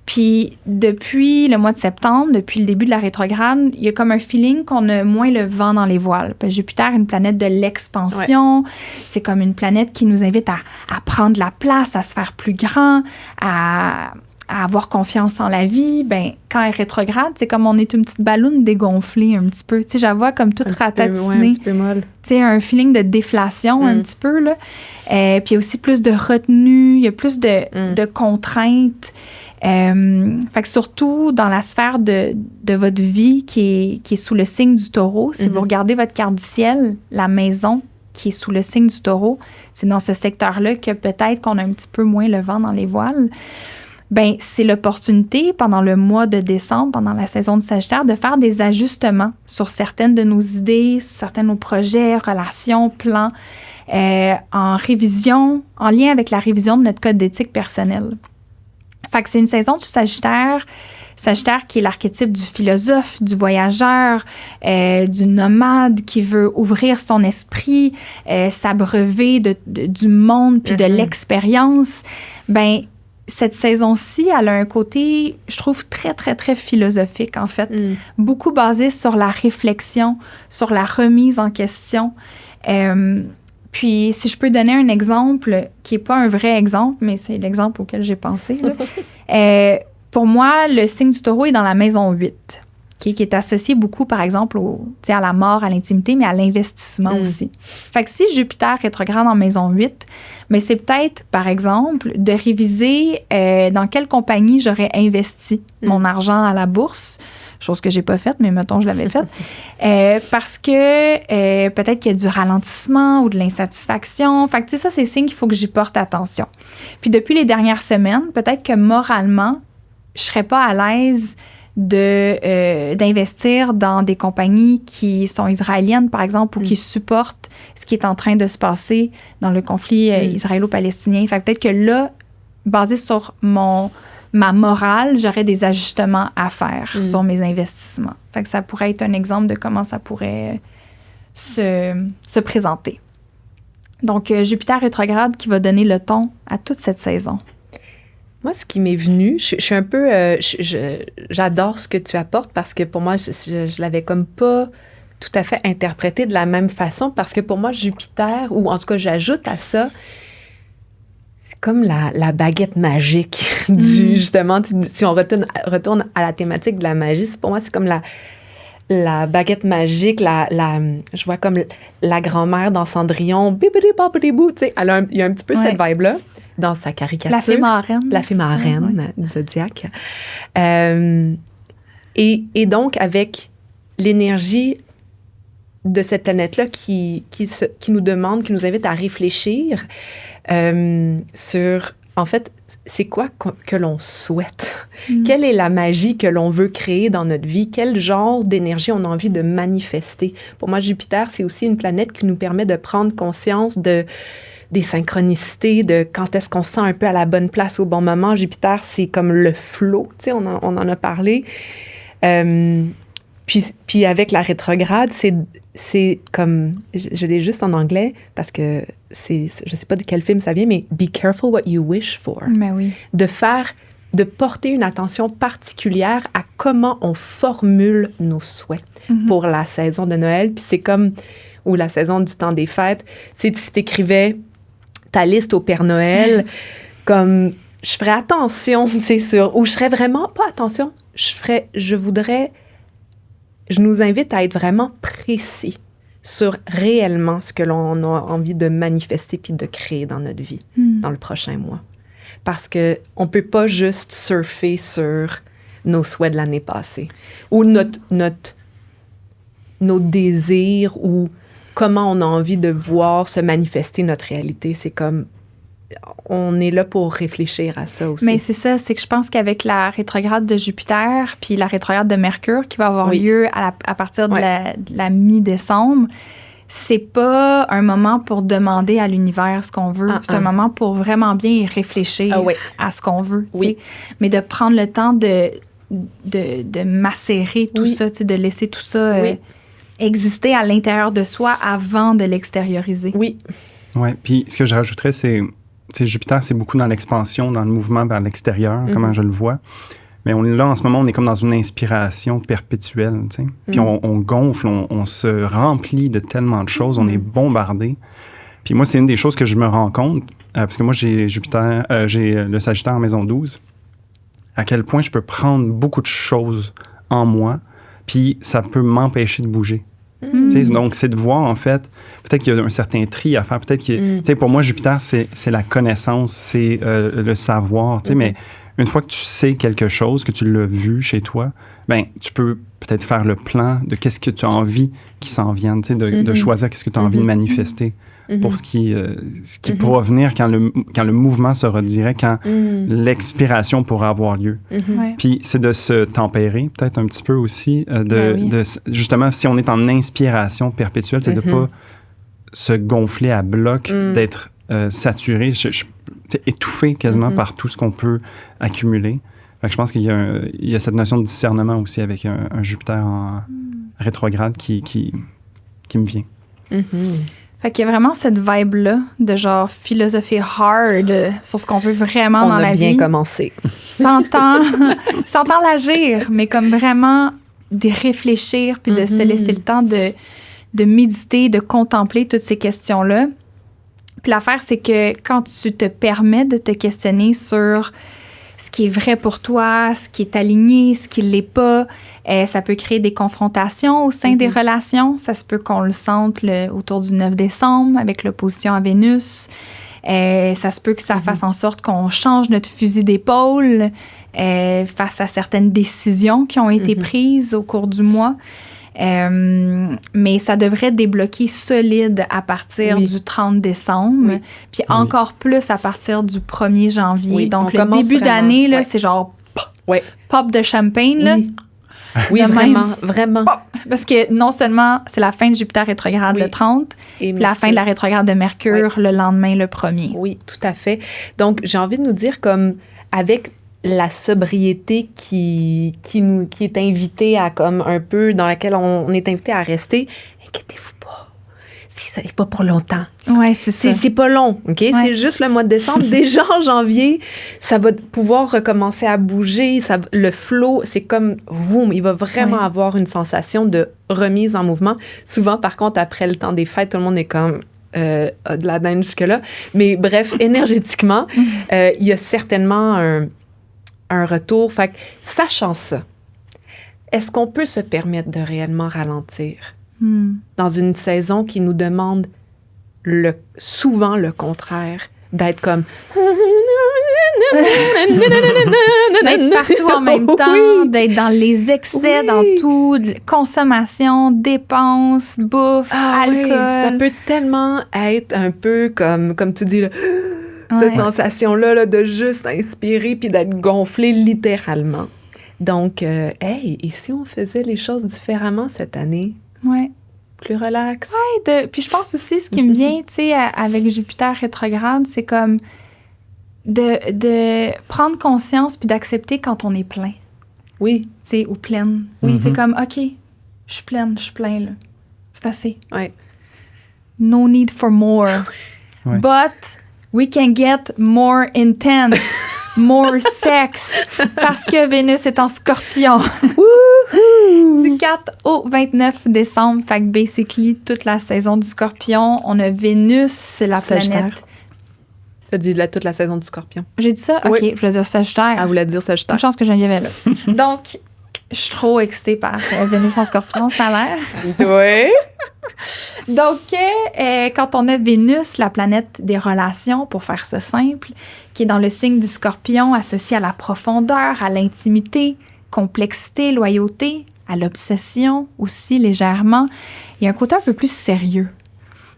Puis depuis le mois de septembre, depuis le début de la rétrograde, il y a comme un feeling qu'on a moins le vent dans les voiles. Parce que Jupiter est une planète de l'expansion. C'est comme une planète qui nous invite à prendre la place, à se faire plus grand, à avoir confiance en la vie. Ben, quand elle est rétrograde, c'est comme on est une petite balloune dégonflée un petit peu. Tu sais, j'avoue comme toute ratatinée. Un petit peu molle. Tu sais, un feeling de déflation un petit peu, là. Puis il y a aussi plus de retenue, il y a plus de contraintes. Fait que surtout dans la sphère de votre vie qui est sous le signe du Taureau, si vous regardez votre carte du ciel, la maison qui est sous le signe du Taureau, c'est dans ce secteur-là que peut-être qu'on a un petit peu moins le vent dans les voiles. Ben, c'est l'opportunité pendant le mois de décembre, pendant la saison du Sagittaire, de faire des ajustements sur certaines de nos idées, sur certains de nos projets, relations, plans, en révision, en lien avec la révision de notre code d'éthique personnelle. Fait que c'est une saison du Sagittaire qui est l'archétype du philosophe, du voyageur, du nomade qui veut ouvrir son esprit, s'abreuver du monde puis de l'expérience. Ben, cette saison-ci, elle a un côté, je trouve, très, très, très philosophique, en fait. Beaucoup basé sur la réflexion, sur la remise en question. Puis, si je peux donner un exemple qui n'est pas un vrai exemple, mais c'est l'exemple auquel j'ai pensé, là. Pour moi, le signe du Taureau est dans la maison 8. qui est associé beaucoup, par exemple, à la mort, à l'intimité, mais à l'investissement aussi. Fait que si Jupiter rétrograde en maison 8, mais c'est peut-être, par exemple, de réviser dans quelle compagnie j'aurais investi mon argent à la bourse, chose que j'ai pas faite, mais mettons, je l'avais faite, parce que peut-être qu'il y a du ralentissement ou de l'insatisfaction. Fait que, tu sais, ça, c'est signe qu'il faut que j'y porte attention. Puis depuis les dernières semaines, peut-être que moralement, je serais pas à l'aise d'investir dans des compagnies qui sont israéliennes, par exemple, ou qui supportent ce qui est en train de se passer dans le conflit israélo-palestinien. Fait que peut-être que là, basé sur ma morale, j'aurais des ajustements à faire sur mes investissements. Fait que ça pourrait être un exemple de comment ça pourrait se présenter. Donc, Jupiter rétrograde qui va donner le ton à toute cette saison. Moi, ce qui m'est venu, je suis un peu... j'adore ce que tu apportes parce que pour moi, je l'avais comme pas tout à fait interprété de la même façon parce que pour moi, Jupiter, ou en tout cas, j'ajoute à ça, c'est comme la baguette magique justement, si on retourne à la thématique de la magie, pour moi, c'est comme la baguette magique, je vois comme la grand-mère dans Cendrillon, bibidi-babidi-bou, tu sais, il y a un petit peu cette vibe-là dans sa caricature. La fée marraine. La fée marraine du Zodiac. Et donc, avec l'énergie de cette planète-là qui nous demande, qui nous invite à réfléchir sur, en fait, c'est quoi que l'on souhaite? Quelle est la magie que l'on veut créer dans notre vie? Quel genre d'énergie on a envie de manifester? Pour moi, Jupiter, c'est aussi une planète qui nous permet de prendre conscience des synchronicités, de quand est-ce qu'on se sent un peu à la bonne place au bon moment. Jupiter, c'est comme le flow, tu sais, on en a parlé. Puis avec la rétrograde, c'est comme, je l'ai juste en anglais parce que je sais pas de quel film ça vient, mais « Be careful what you wish for ». Mais oui. De porter une attention particulière à comment on formule nos souhaits pour la saison de Noël. Puis c'est comme, ou la saison du temps des fêtes, c'est si t'écrivais ta liste au Père Noël, comme je ferais attention, tu sais, ou je serais vraiment pas attention, je nous invite à être vraiment précis sur réellement ce que l'on a envie de manifester puis de créer dans notre vie dans le prochain mois. Parce que on peut pas juste surfer sur nos souhaits de l'année passée ou nos désirs ou comment on a envie de voir se manifester notre réalité. C'est comme, on est là pour réfléchir à ça aussi. Mais c'est ça, c'est que je pense qu'avec la rétrograde de Jupiter puis la rétrograde de Mercure qui va avoir lieu à partir de la mi-décembre, c'est pas un moment pour demander à l'univers ce qu'on veut. C'est un moment pour vraiment bien y réfléchir à ce qu'on veut. Mais de prendre le temps de macérer tout ça, de laisser tout ça exister à l'intérieur de soi avant de l'extérioriser. Oui, puis ce que je rajouterais, c'est Jupiter, c'est beaucoup dans l'expansion, dans le mouvement vers l'extérieur, comment je le vois. Mais en ce moment, on est comme dans une inspiration perpétuelle, tu sais. Puis on gonfle, on se remplit de tellement de choses, on est bombardé. Puis moi, c'est une des choses que je me rends compte, parce que moi, j'ai le Sagittaire en maison 12, à quel point je peux prendre beaucoup de choses en moi, puis ça peut m'empêcher de bouger. Donc, c'est de voir, en fait, peut-être qu'il y a un certain tri à faire. Peut-être que, pour moi, Jupiter, c'est la connaissance, c'est le savoir, mais une fois que tu sais quelque chose, que tu l'as vu chez toi, ben tu peux peut-être faire le plan de qu'est-ce que tu as envie qui s'en vienne, de choisir qu'est-ce que tu as envie de manifester pour ce qui pourra venir quand le mouvement sera direct, quand l'expiration pourra avoir lieu. Puis c'est de se tempérer peut-être un petit peu aussi, de justement, si on est en inspiration perpétuelle, c'est de ne pas se gonfler à bloc, d'être saturé, étouffé quasiment par tout ce qu'on peut accumuler. Fait que je pense qu'il y a cette notion de discernement aussi avec un Jupiter en rétrograde qui me vient. Fait qu'il y a vraiment cette vibe-là de genre philosophie hard sur ce qu'on veut vraiment dans la vie. On a bien commencé. Sans l'agir, mais comme vraiment de réfléchir puis de se laisser le temps de méditer, de contempler toutes ces questions-là. Puis l'affaire, c'est que quand tu te permets de te questionner sur ce qui est vrai pour toi, ce qui est aligné, ce qui ne l'est pas. Ça peut créer des confrontations au sein des relations. Ça se peut qu'on le sente autour du 9 décembre avec l'opposition à Vénus. Ça se peut que ça fasse en sorte qu'on change notre fusil d'épaule face à certaines décisions qui ont été prises au cours du mois. Mais ça devrait débloquer solide à partir du 30 décembre, puis encore plus à partir du 1er janvier. Oui, donc, le début d'année, là, c'est genre pop de champagne. Là. Oui, vraiment. Pop! Parce que non seulement c'est la fin de Jupiter rétrograde le 30, puis la fin de la rétrograde de Mercure le lendemain, le 1er. Oui, tout à fait. Donc, j'ai envie de nous dire comme avec la sobriété qui est invitée à comme un peu, dans laquelle on est invité à rester, inquiétez-vous pas. Ça n'est pas pour longtemps. Oui, c'est ça. C'est pas long, OK? Ouais. C'est juste le mois de décembre. Déjà en janvier, ça va pouvoir recommencer à bouger. Le flow, c'est comme, boum, il va vraiment avoir une sensation de remise en mouvement. Souvent, par contre, après le temps des fêtes, tout le monde est comme de la dinde jusque-là. Mais bref, énergétiquement, il y a certainement un retour. Fait que, sachant ça, est-ce qu'on peut se permettre de réellement ralentir dans une saison qui nous demande souvent le contraire, d'être comme... d'être partout en même temps, d'être dans les excès, dans tout, consommation, dépenses, bouffe, alcool. Oui. Ça peut tellement être un peu comme tu dis, là, cette sensation-là là, de juste inspirer puis d'être gonflé littéralement. Donc, et si on faisait les choses différemment cette année? Oui. Plus relax. Oui, puis je pense aussi, ce qui me vient, tu sais, avec Jupiter rétrograde, c'est comme de prendre conscience puis d'accepter quand on est plein. Oui. Tu sais, ou pleine. Oui, c'est comme, OK, je suis plein, là. C'est assez. Oui. No need for more. But we can get more intense. More sex, parce que Vénus est en Scorpion. Du 4 au 29 décembre, fait que basically, toute la saison du Scorpion, on a Vénus, c'est la planète. T'as dit toute la saison du Scorpion. J'ai dit ça? OK, je voulais dire Sagittaire. Elle voulait dire Sagittaire. Une chance que Geneviève est là. Donc, je suis trop excitée par Vénus en Scorpion, ça a l'air. Oui. Donc, quand on a Vénus, la planète des relations, pour faire ça simple, qui est dans le signe du Scorpion, associé à la profondeur, à l'intimité, complexité, loyauté, à l'obsession aussi légèrement, il y a un côté un peu plus sérieux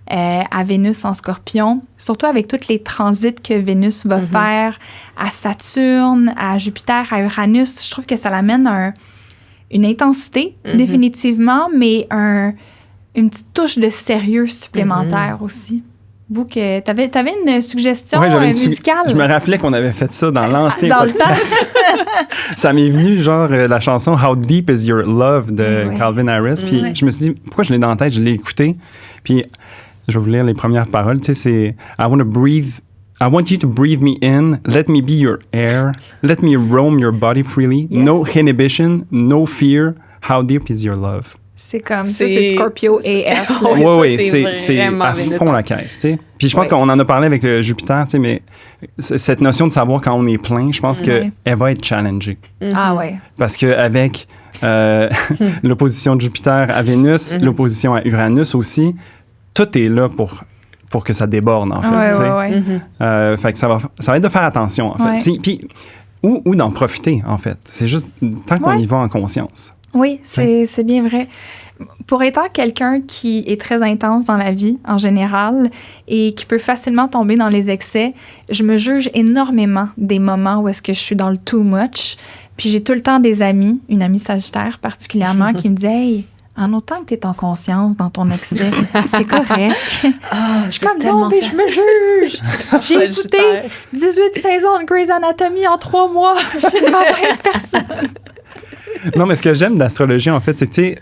à Vénus en Scorpion, surtout avec tous les transits que Vénus va faire à Saturne, à Jupiter, à Uranus. Je trouve que ça l'amène une intensité, définitivement, mais une petite touche de sérieux supplémentaire aussi. Vous, t'avais une suggestion musicale? Je me rappelais qu'on avait fait ça dans l'ancien podcast. Ça m'est venu, genre, la chanson « How Deep Is Your Love » de Calvin Harris. Puis je me suis dit, pourquoi je l'ai dans la tête? Je l'ai écouté. Puis je vais vous lire les premières paroles. Tu sais, c'est « I want you to breathe me in. Let me be your air. Let me roam your body freely. Yes. No inhibition, no fear. How deep is your love? » C'est comme ça, c'est Scorpio AF. Oui, c'est à fond la caisse, tu sais. Puis je pense qu'on en a parlé avec le Jupiter, tu sais, mais cette notion de savoir quand on est plein, je pense qu'elle va être challengée. Ah ouais. Parce qu'avec l'opposition de Jupiter à Vénus, l'opposition à Uranus aussi, tout est là pour que ça déborde, en fait, tu sais. Fait que ça va être de faire attention, en fait. Puis, ou d'en profiter, en fait. C'est juste tant qu'on y va en conscience. Oui, c'est bien vrai. Pour étant quelqu'un qui est très intense dans la vie, en général, et qui peut facilement tomber dans les excès, je me juge énormément des moments où est-ce que je suis dans le too much. Puis j'ai tout le temps des amis, une amie Sagittaire particulièrement, qui me dit « Hey, en autant que tu es en conscience dans ton excès, c'est correct. » Je suis comme « Non, mais je me juge! J'ai écouté 18 saisons de Grey's Anatomy en 3 mois. Je suis une mauvaise personne. » Non, mais ce que j'aime de l'astrologie, en fait, c'est que, tu sais,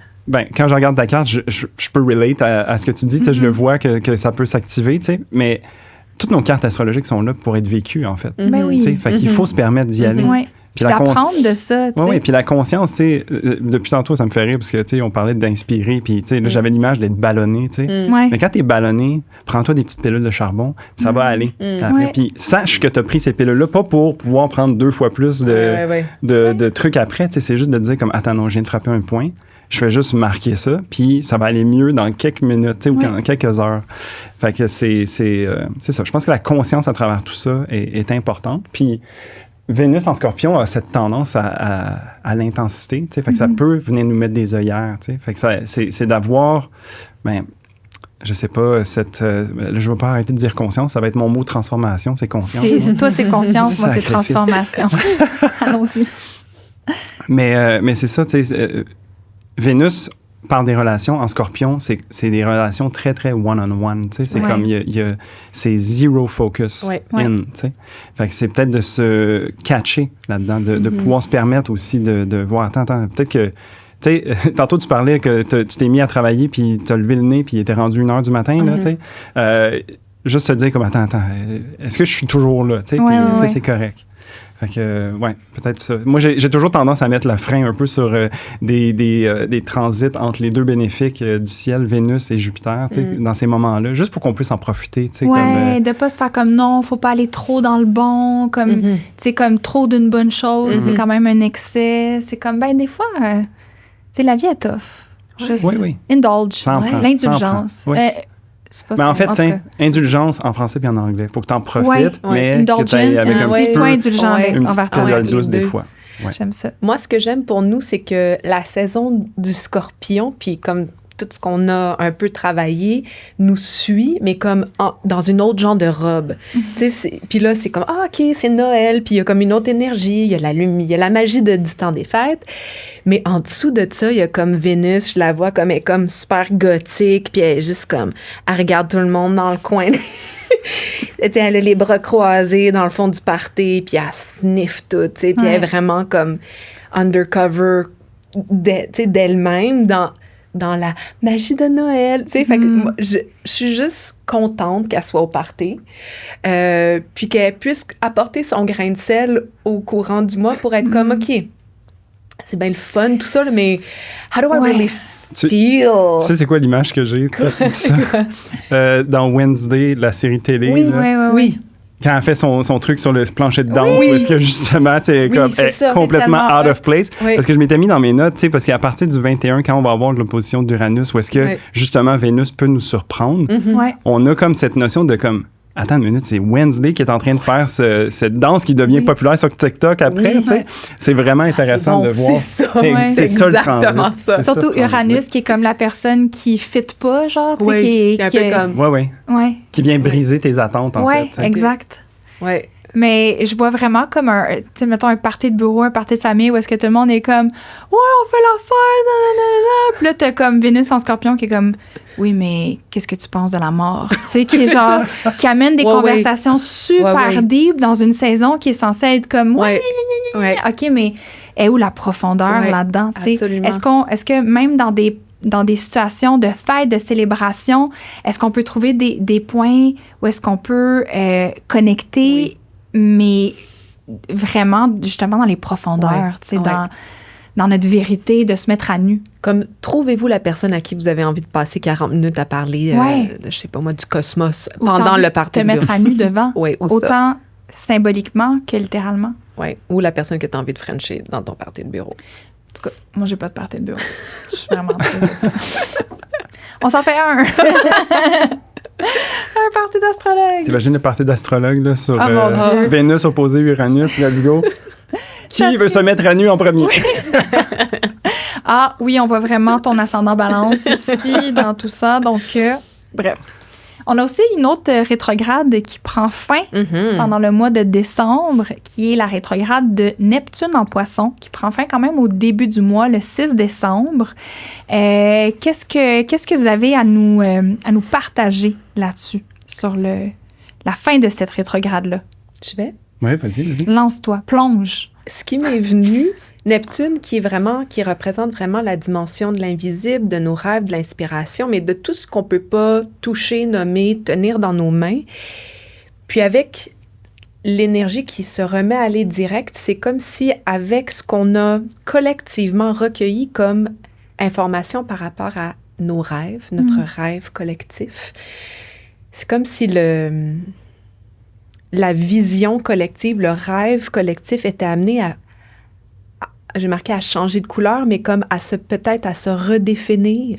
quand je regarde ta carte, je peux relate à ce que tu dis, tu sais, je le vois que ça peut s'activer, tu sais, mais toutes nos cartes astrologiques sont là pour être vécues, en fait. Ben oui. Fait qu'il faut se permettre d'y aller. Puis d'apprendre de ça, tu sais. Oui, puis la conscience, tu sais, depuis tantôt, ça me fait rire parce que, tu sais, on parlait d'inspirer, puis, tu sais, là, j'avais l'image d'être ballonné, tu sais. Mais quand t'es ballonné, prends-toi des petites pilules de charbon, puis ça va aller. Après. Puis sache que t'as pris ces pilules-là, pas pour pouvoir prendre 2 fois plus de trucs après, tu sais, c'est juste de te dire comme, attends, non, je viens de frapper un point, je fais juste marquer ça, puis ça va aller mieux dans quelques minutes, tu sais, ou dans quelques heures. Fait que c'est ça. Je pense que la conscience à travers tout ça est importante. Puis Vénus en Scorpion a cette tendance à l'intensité, tu sais, fait que ça peut venir nous mettre des œillères, tu sais. Fait que c'est d'avoir, je sais pas, je veux pas arrêter de dire conscience, ça va être mon mot transformation, c'est conscience. Toi, c'est conscience, moi, c'est transformation. Allons-y. Mais c'est ça, tu sais, Vénus, par des relations en Scorpion, c'est des relations très, très one-on-one, tu sais, c'est comme, c'est zero focus in, tu sais. Fait que c'est peut-être de se catcher là-dedans, de pouvoir se permettre aussi de voir, attends, peut-être que, tu sais, tantôt tu parlais que tu t'es mis à travailler, puis tu as levé le nez, puis il était rendu 1h du matin, là, tu sais. Juste se dire comme, attends, est-ce que je suis toujours là, tu sais, puis est-ce que c'est correct? Fait que, peut-être ça. Moi, j'ai toujours tendance à mettre le frein un peu sur des transits entre les deux bénéfiques du ciel, Vénus et Jupiter, tu sais, dans ces moments-là, juste pour qu'on puisse en profiter, tu sais. Ouais, de pas se faire comme non, faut pas aller trop dans le bon, comme, tu sais, comme trop d'une bonne chose, c'est quand même un excès. C'est comme, des fois, tu sais, la vie est tough. Juste indulge, l'indulgence. Mais en fait, indulgence en français puis en anglais. Il faut que tu en profites, mais indulgence, que tu ailles avec un petit peu indulgent envers toi. Douce des fois. J'aime ça. Moi, ce que j'aime pour nous, c'est que la saison du Scorpion, puis comme tout ce qu'on a un peu travaillé, nous suit, mais comme dans une autre genre de robe. Puis là, c'est comme, OK, c'est Noël, puis il y a comme une autre énergie, il y a la magie du temps des fêtes. Mais en dessous de ça, il y a comme Vénus, je la vois comme, elle est comme super gothique, puis elle est juste comme, elle regarde tout le monde dans le coin. Elle a les bras croisés dans le fond du party, puis elle sniffe tout, puis elle est vraiment comme undercover d'elle-même dans la magie de Noël, tu sais. Fait que moi, je suis juste contente qu'elle soit au party, puis qu'elle puisse apporter son grain de sel au courant du mois pour être comme, OK, c'est bien le fun, tout ça, mais how do I really feel? Tu sais, c'est quoi l'image que j'ai quand tu dis ça? Dans Wednesday, la série télé. Oui. Quand elle fait son truc sur le plancher de danse, où est-ce que justement, tu sais, comme, elle est complètement out of place. Parce que je m'étais mis dans mes notes, tu sais, parce qu'à partir du 21, quand on va avoir de l'opposition d'Uranus, où est-ce que, justement, Vénus peut nous surprendre, on a comme cette notion de comme, attends une minute, c'est Wednesday qui est en train de faire cette danse qui devient populaire sur TikTok après, tu sais. C'est vraiment intéressant de voir. C'est ça, exactement ça. Surtout Uranus qui est comme la personne qui fit pas, genre, tu sais, qui est un peu comme... Qui vient briser tes attentes, en fait. Oui, exact. Ouais. Mais je vois vraiment comme tu sais, mettons un party de bureau, un party de famille où est-ce que tout le monde est comme, on fait la fête, nanana. Puis là, t'as comme Vénus en Scorpion qui est comme, oui, mais qu'est-ce que tu penses de la mort? Tu sais, qui est genre, qui amène des conversations super deep dans une saison qui est censée être comme, OK, mais est où la profondeur là-dedans? Tu sais, est-ce que même dans des situations de fête, de célébration, est-ce qu'on peut trouver des points où est-ce qu'on peut connecter, mais vraiment, justement, dans les profondeurs, tu sais, dans notre vérité, de se mettre à nu. Comme, trouvez-vous la personne à qui vous avez envie de passer 40 minutes à parler, je sais pas moi, du cosmos pendant le party. Te mettre à nu devant, autant ça. Symboliquement que littéralement. Oui, ou la personne que tu as envie de frencher dans ton party de bureau. En tout cas, moi, j'ai pas de party de bureau. Je suis vraiment triste de ça. On s'en fait un! Un party d'astrologue! T'imagines le party d'astrologue là, sur Vénus opposé Uranus, let's go! Qui veut se mettre à nu en premier? Oui, on voit vraiment ton ascendant balance ici, dans tout ça. Donc, bref. On a aussi une autre rétrograde qui prend fin pendant le mois de décembre, qui est la rétrograde de Neptune en Poisson, qui prend fin quand même au début du mois, le 6 décembre. Qu'est-ce que vous avez à nous partager là-dessus, sur la fin de cette rétrograde-là? Je vais? Oui, vas-y. Lance-toi, plonge. Ce qui m'est venu, Neptune, qui représente vraiment la dimension de l'invisible, de nos rêves, de l'inspiration, mais de tout ce qu'on peut pas toucher, nommer, tenir dans nos mains. Puis avec l'énergie qui se remet à aller direct, c'est comme si avec ce qu'on a collectivement recueilli comme information par rapport à nos rêves, notre rêve collectif, c'est comme si la vision collective, le rêve collectif était amené à j'ai marqué à changer de couleur, mais comme peut-être à se redéfinir.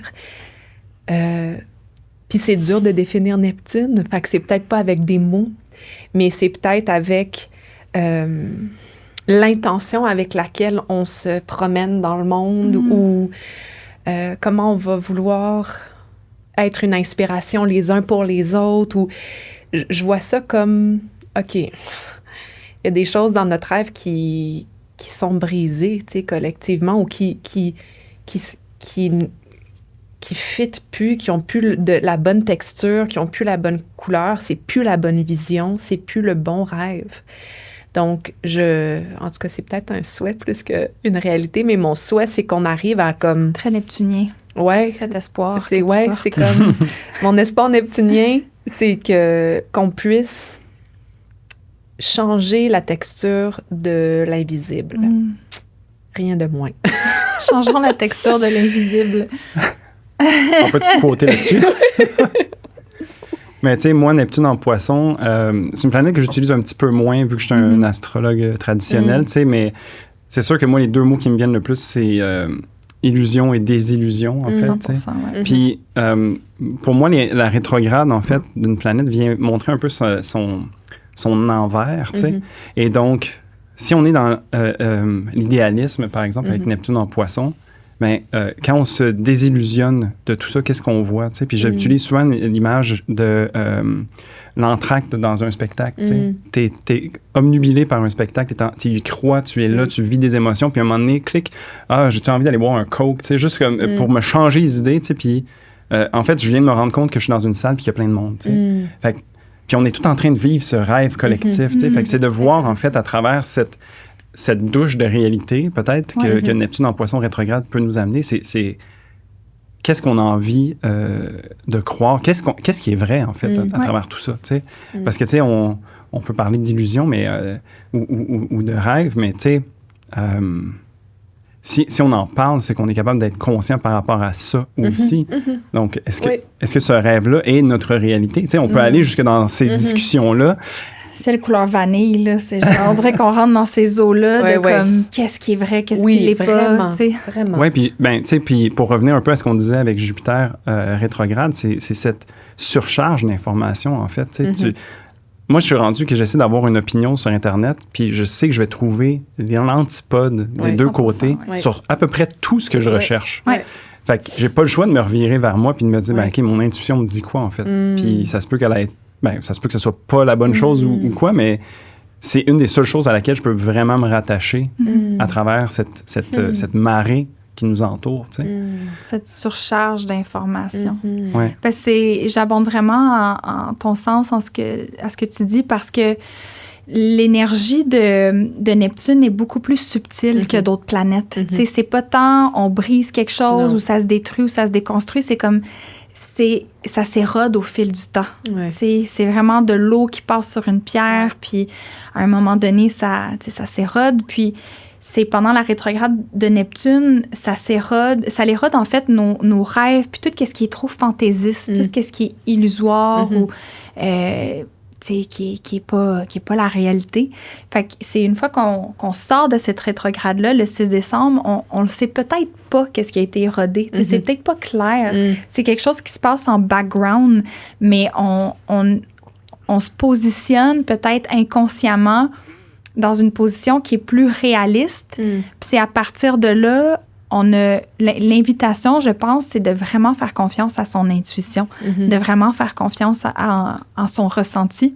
Puis c'est dur de définir Neptune, fait que c'est peut-être pas avec des mots, mais c'est peut-être avec l'intention avec laquelle on se promène dans le monde ou comment on va vouloir être une inspiration les uns pour les autres. Ou je vois ça comme, OK, il y a des choses dans notre rêve qui sont brisées, tu sais, collectivement, ou qui fitent plus, qui ont plus la bonne texture, qui ont plus la bonne couleur, c'est plus la bonne vision, c'est plus le bon rêve. Donc, en tout cas, c'est peut-être un souhait plus qu'une réalité, mais mon souhait, c'est qu'on arrive à comme... Très neptunien. Ouais. Cet espoir. C'est comme... Mon espoir neptunien, c'est qu'on puisse changer la texture de l'invisible. Rien de moins. Changeons la texture de l'invisible. On peut-tu quoter là-dessus? Mais tu sais, moi, Neptune en Poisson, c'est une planète que j'utilise un petit peu moins vu que je suis un astrologue traditionnel, tu sais, mais c'est sûr que moi, les deux mots qui me viennent le plus, c'est illusion et désillusion, en fait. 100%, ouais. Puis, pour moi, la rétrograde, en fait, d'une planète vient montrer un peu son envers, tu sais. Et donc, si on est dans l'idéalisme, par exemple, avec Neptune en Poisson, bien, quand on se désillusionne de tout ça, qu'est-ce qu'on voit? Puis j'utilise souvent l'image de l'entracte dans un spectacle. Tu es obnubilé par un spectacle, tu y crois, tu es là, tu vis des émotions, puis à un moment donné, clic, j'ai envie d'aller boire un Coke, juste comme, pour me changer les idées. Puis en fait, je viens de me rendre compte que je suis dans une salle puis qu'il y a plein de monde. Fait que, puis on est tout en train de vivre ce rêve collectif. Fait que c'est de voir, en fait, à travers cette douche de réalité, peut-être, que Neptune en Poisson rétrograde peut nous amener, c'est qu'est-ce qu'on a envie de croire, qu'est-ce qui est vrai, en fait, à travers tout ça, tu sais. Parce que, tu sais, on peut parler d'illusion, mais ou de rêve, mais, tu sais, si on en parle, c'est qu'on est capable d'être conscient par rapport à ça aussi. Donc, est-ce que ce rêve-là est notre réalité? Tu sais, on peut aller jusque dans ces discussions-là. C'est le couleur vanille, là. C'est genre, on dirait qu'on rentre dans ces eaux-là comme qu'est-ce qui est vrai, qu'est-ce qui l'est pas. Vraiment. Oui, puis tu sais, puis pour revenir un peu à ce qu'on disait avec Jupiter rétrograde, c'est cette surcharge d'informations, en fait. Moi, je suis rendu que j'essaie d'avoir une opinion sur Internet, puis je sais que je vais trouver l'antipode des deux côtés sur à peu près tout ce que je recherche. Fait que j'ai pas le choix de me revirer vers moi puis de me dire, OK, mon intuition me dit quoi, en fait? Puis ça se peut ça se peut que ce soit pas la bonne chose ou quoi, mais c'est une des seules choses à laquelle je peux vraiment me rattacher à travers cette marée qui nous entoure, tu sais. Cette surcharge d'informations. Parce que j'abonde vraiment en ton sens à ce que tu dis, parce que l'énergie de Neptune est beaucoup plus subtile que d'autres planètes. Tu sais, c'est pas tant on brise quelque chose ou ça se détruit ou ça se déconstruit, c'est comme ça s'érode au fil du temps. C'est vraiment de l'eau qui passe sur une pierre, puis à un moment donné, ça s'érode, puis c'est pendant la rétrograde de Neptune, ça l'érode en fait nos rêves, puis tout ce qui est trop fantaisiste, tout ce qui est illusoire ou qui est pas la réalité. Fait que c'est une fois qu'on sort de cette rétrograde-là, le 6 décembre, on le sait peut-être pas qu'est-ce qui a été érodé. C'est peut-être pas clair. C'est quelque chose qui se passe en background, mais on se positionne peut-être inconsciemment dans une position qui est plus réaliste. Puis c'est à partir de là, on a l'invitation, je pense, c'est de vraiment faire confiance à son intuition, de vraiment faire confiance en son ressenti.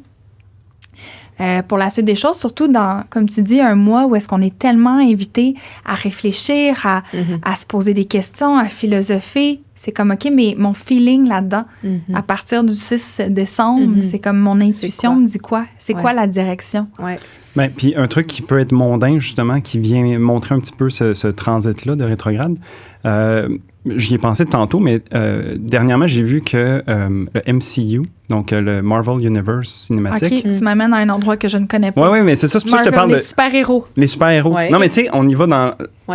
Pour la suite des choses, surtout dans, comme tu dis, un mois où est-ce qu'on est tellement invité à réfléchir, à se poser des questions, à philosopher. C'est comme, OK, mais mon feeling là-dedans, à partir du 6 décembre, c'est comme mon intuition me dit quoi? C'est quoi la direction? Ben, puis un truc qui peut être mondain, justement, qui vient montrer un petit peu ce transit-là de rétrograde, j'y ai pensé tantôt, mais dernièrement, j'ai vu que le MCU, donc le Marvel Universe cinématique... OK, tu m'amènes à un endroit que je ne connais pas. Oui, mais c'est ça, c'est pour ça que je te parle les super-héros. Les super-héros. Ouais. Non, mais tu sais, on y va dans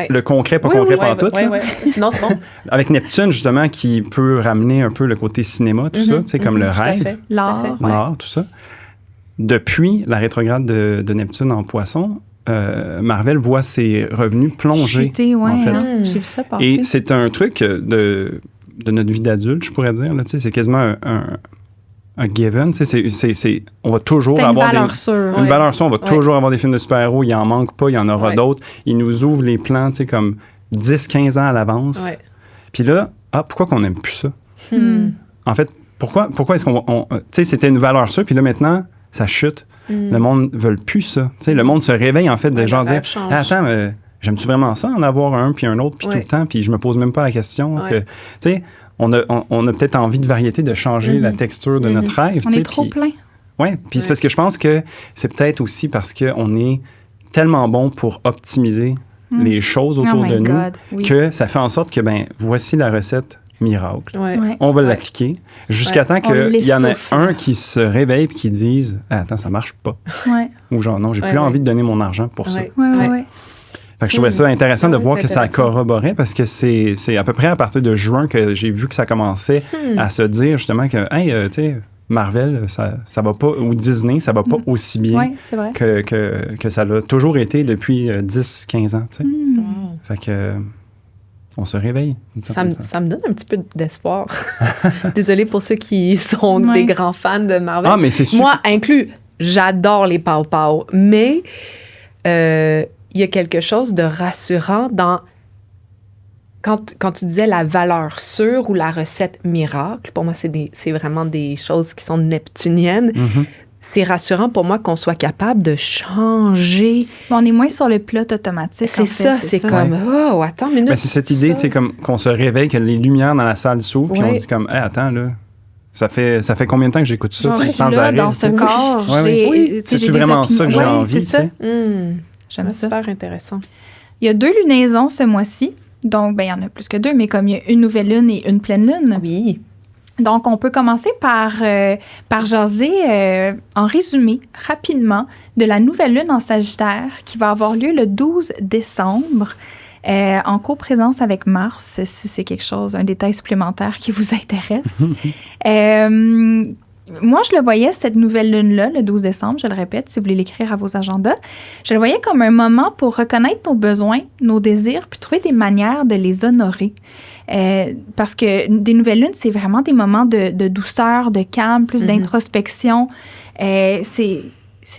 le concret, pas concret, pas tout. Non, c'est bon. Avec Neptune, justement, qui peut ramener un peu le côté cinéma, tout ça, tu sais, comme le rêve, l'art, tout ça. Depuis la rétrograde de Neptune en Poisson, Marvel voit ses revenus plonger. Chuter, en fait. J'ai vu ça passer. Et c'est un truc de notre vie d'adulte, je pourrais dire. Là, c'est quasiment un given. On va toujours avoir une valeur sûre. Une valeur sûre. On va toujours avoir des films de super-héros. Il n'en manque pas, il y en aura d'autres. Ils nous ouvrent les plans comme 10-15 ans à l'avance. Ouais. Puis là, pourquoi qu'on n'aime plus ça? En fait, pourquoi est-ce qu'on... Tu sais, c'était une valeur sûre, puis là, maintenant, ça chute. Le monde ne veut plus ça. T'sais, le monde se réveille, en fait, de genre dire « Attends, j'aime-tu vraiment ça, en avoir un, puis un autre, puis tout le temps, puis je me pose même pas la question. » Tu sais, on a peut-être envie de variété, de changer la texture de notre rêve. On est trop plein. Oui, puis c'est parce que je pense que c'est peut-être aussi parce qu'on est tellement bon pour optimiser les choses autour de nous que ça fait en sorte que, voici la recette miracle. On va l'appliquer jusqu'à temps qu'il y en ait un qui se réveille et qui dise « Attends, ça marche pas. » Ou genre « Non, j'ai plus envie de donner mon argent pour ça. » Fait que je trouvais ça intéressant de voir que ça corroborait parce que c'est à peu près à partir de juin que j'ai vu que ça commençait à se dire justement que, hey, tu sais, Marvel, ça va pas, ou Disney, ça va pas aussi bien que ça l'a toujours été depuis 10-15 ans, tu sais. Fait que... on se réveille. Ça me donne un petit peu d'espoir. Désolée pour ceux qui sont des grands fans de Marvel. Mais c'est sûr. Moi, inclus, j'adore les pow-pow, mais il y a quelque chose de rassurant dans... Quand tu disais la valeur sûre ou la recette miracle, pour moi, c'est vraiment des choses qui sont neptuniennes. C'est rassurant pour moi qu'on soit capable de changer. On est moins sur le pilote automatique. C'est ça, c'est comme, attends une minute. C'est cette idée, tu sais, comme qu'on se réveille, que les lumières dans la salle s'ouvrent, puis on se dit comme, attends, là, ça fait combien de temps que j'écoute ça sans arrêt? Dans ce corps, c'est vraiment ça que j'ai envie, tu sais? J'aime ça. Super intéressant. Il y a 2 lunaisons ce mois-ci. Donc, il y en a plus que 2, mais comme il y a une nouvelle lune et une pleine lune. Oui. Donc, on peut commencer par jaser, en résumé, rapidement, de la nouvelle lune en Sagittaire qui va avoir lieu le 12 décembre en coprésence avec Mars, si c'est quelque chose, un détail supplémentaire qui vous intéresse. Moi, je le voyais, cette nouvelle lune-là, le 12 décembre, je le répète, si vous voulez l'écrire à vos agendas, je le voyais comme un moment pour reconnaître nos besoins, nos désirs, puis trouver des manières de les honorer. Parce que des nouvelles lunes, c'est vraiment des moments de douceur, de calme, plus d'introspection. C'est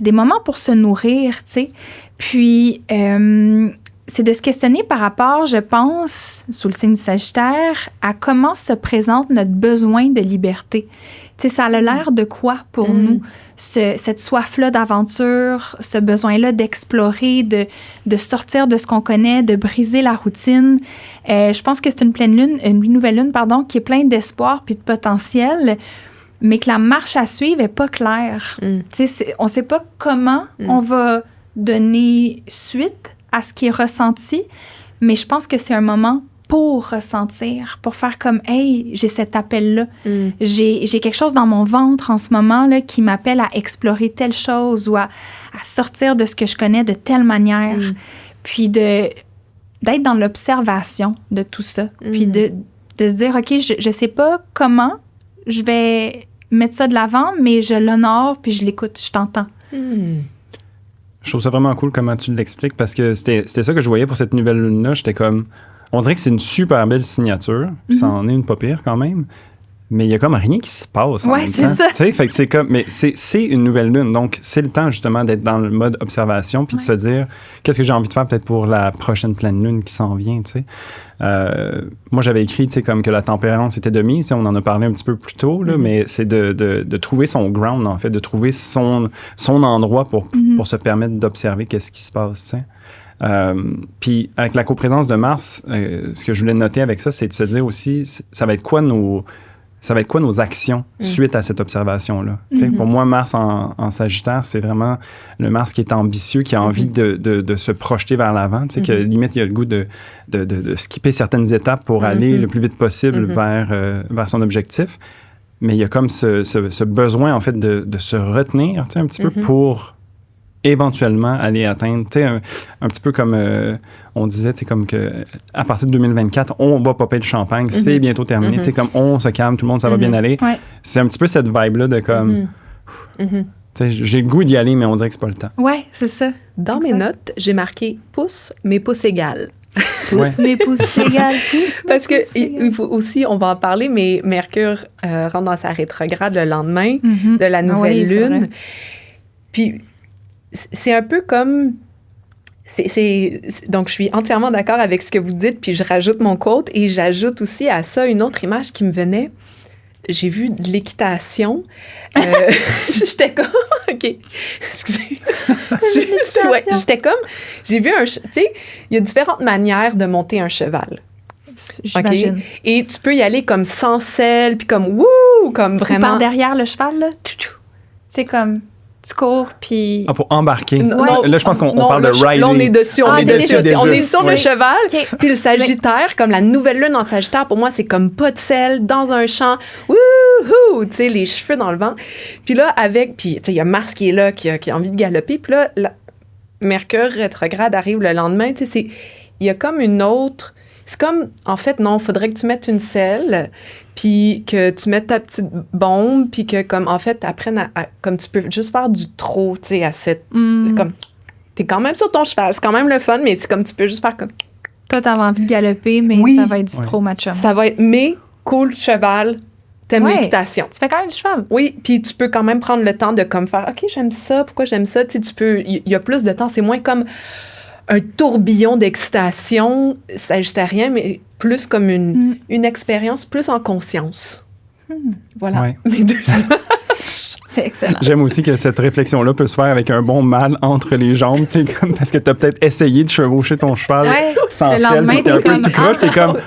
des moments pour se nourrir, tu sais. Puis, c'est de se questionner par rapport, je pense, sous le signe du Sagittaire, à comment se présente notre besoin de liberté. Tu sais, ça a l'air de quoi pour nous, cette soif-là d'aventure, ce besoin-là d'explorer, de sortir de ce qu'on connaît, de briser la routine. Je pense que c'est une nouvelle lune, qui est pleine d'espoir puis de potentiel, mais que la marche à suivre n'est pas claire. Tu sais, on ne sait pas comment on va donner suite à ce qui est ressenti, mais je pense que c'est un moment pour ressentir, pour faire comme « Hey, j'ai cet appel-là. J'ai quelque chose dans mon ventre en ce moment là, qui m'appelle à explorer telle chose ou à sortir de ce que je connais de telle manière. » Puis d'être dans l'observation de tout ça. Puis de se dire « OK, je ne sais pas comment je vais mettre ça de l'avant, mais je l'honore puis je l'écoute, je t'entends. » Je trouve ça vraiment cool comment tu l'expliques parce que c'était ça que je voyais pour cette nouvelle lune-là. J'étais comme... On dirait que c'est une super belle signature, puis ça en est une pas pire quand même, mais il y a comme rien qui se passe en même temps. C'est ça. Tu sais, fait que c'est comme... Mais c'est une nouvelle lune, donc c'est le temps justement d'être dans le mode observation puis de se dire qu'est-ce que j'ai envie de faire peut-être pour la prochaine pleine lune qui s'en vient, tu sais. Moi, j'avais écrit, tu sais, comme que la tempérance était de mise, on en a parlé un petit peu plus tôt, là, mais c'est de trouver son ground, en fait, de trouver son endroit pour se permettre d'observer qu'est-ce qui se passe, tu sais. Puis avec la coprésence de Mars, ce que je voulais noter avec ça, c'est de se dire aussi, ça va être quoi ça va être quoi nos actions suite à cette observation-là? Pour moi, Mars en Sagittaire, c'est vraiment le Mars qui est ambitieux, qui a envie de se projeter vers l'avant, que limite, il a le goût de skipper certaines étapes pour aller le plus vite possible vers son objectif. Mais il y a comme ce besoin, en fait, de se retenir un petit peu pour éventuellement aller atteindre, un petit peu comme on disait, comme que à partir de 2024, on va popper le champagne, c'est bientôt terminé, comme on se calme, tout le monde, ça va bien aller. Ouais. C'est un petit peu cette vibe-là de comme, j'ai le goût d'y aller, mais on dirait que c'est pas le temps. Ouais, c'est ça. Dans mes notes, j'ai marqué pouce, mais pouce égal. Pouce, mais pouce égal, pouce. Parce que il faut aussi, on va en parler, mais Mercure rentre dans sa rétrograde le lendemain de la nouvelle lune. Puis c'est un peu comme... Donc, je suis entièrement d'accord avec ce que vous dites, puis je rajoute mon quote, et j'ajoute aussi à ça une autre image qui me venait. J'ai vu de l'équitation. J'étais comme... OK, excusez. Ouais, j'étais comme... J'ai vu un... Tu sais, il y a différentes manières de monter un cheval. J'imagine. Okay? Et tu peux y aller comme sans selle, puis comme... Wouh! Comme vraiment... Ou par derrière le cheval, là. C'est comme... Tu cours, puis... Ah, pour embarquer. Non, là, je pense qu'on parle de riding. Là, on est dessus. On est sur le cheval. Okay. Puis le Sagittaire, comme la nouvelle lune en Sagittaire, pour moi, c'est comme pas de selle, dans un champ. Wouhou! Tu sais, les cheveux dans le vent. Puis là, avec... Puis, tu sais, il y a Mars qui est là, qui a envie de galoper. Puis là, Mercure rétrograde arrive le lendemain. Tu sais, il y a comme une autre... C'est comme, en fait, non, il faudrait que tu mettes une selle, puis que tu mettes ta petite bombe, puis que, comme, en fait, apprennes comme tu peux juste faire du trot, tu sais, à cette... Comme, t'es quand même sur ton cheval, c'est quand même le fun, mais c'est comme, tu peux juste faire comme... Toi, t'avais envie de galoper, mais ça va être du trop macho. Ça va être, mais cool, cheval, t'aimes l'équitation. Tu fais quand même du cheval. Oui, puis tu peux quand même prendre le temps de, comme, faire, OK, j'aime ça, pourquoi j'aime ça, tu sais, tu peux... Il y a plus de temps, c'est moins comme... un tourbillon d'excitation sagittarien, mais plus comme une expérience plus en conscience. Voilà. Ouais. Mes deux C'est excellent. J'aime aussi que cette réflexion-là peut se faire avec un bon mal entre les jambes, tu sais, comme parce que tu as peut-être essayé de chevaucher ton cheval sans selle, puis t'es un peu tout croche, t'es comme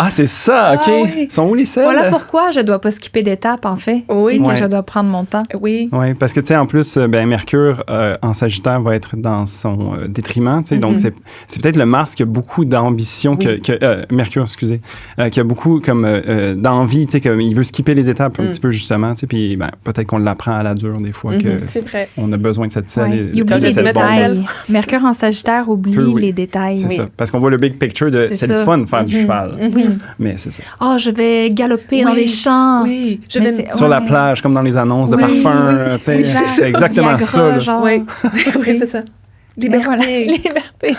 c'est ça, OK. Oui. Sont où les selles? Voilà pourquoi je dois pas skipper d'étape, en fait. Oui. Et que je dois prendre mon temps. Oui. Oui, parce que, tu sais, en plus, Mercure en Sagittaire va être dans son détriment, tu sais, donc c'est peut-être le Mars qui a beaucoup d'ambition, Mercure, excusez, qui a beaucoup comme d'envie, tu sais, il veut skipper les étapes un petit peu, justement, tu sais, puis peut-être qu'on l'apprend à la dure des fois, qu'on a besoin de cette selle. Il oublie les détails. Mercure en Sagittaire oublie les détails. C'est ça, parce qu'on voit le big picture de c'est le fun de faire du cheval. Mais c'est ça. Oh, je vais galoper dans les champs. Oui, sur la plage, comme dans les annonces de parfum. C'est exactement ça. Oui, c'est ça. Liberté. Voilà, liberté.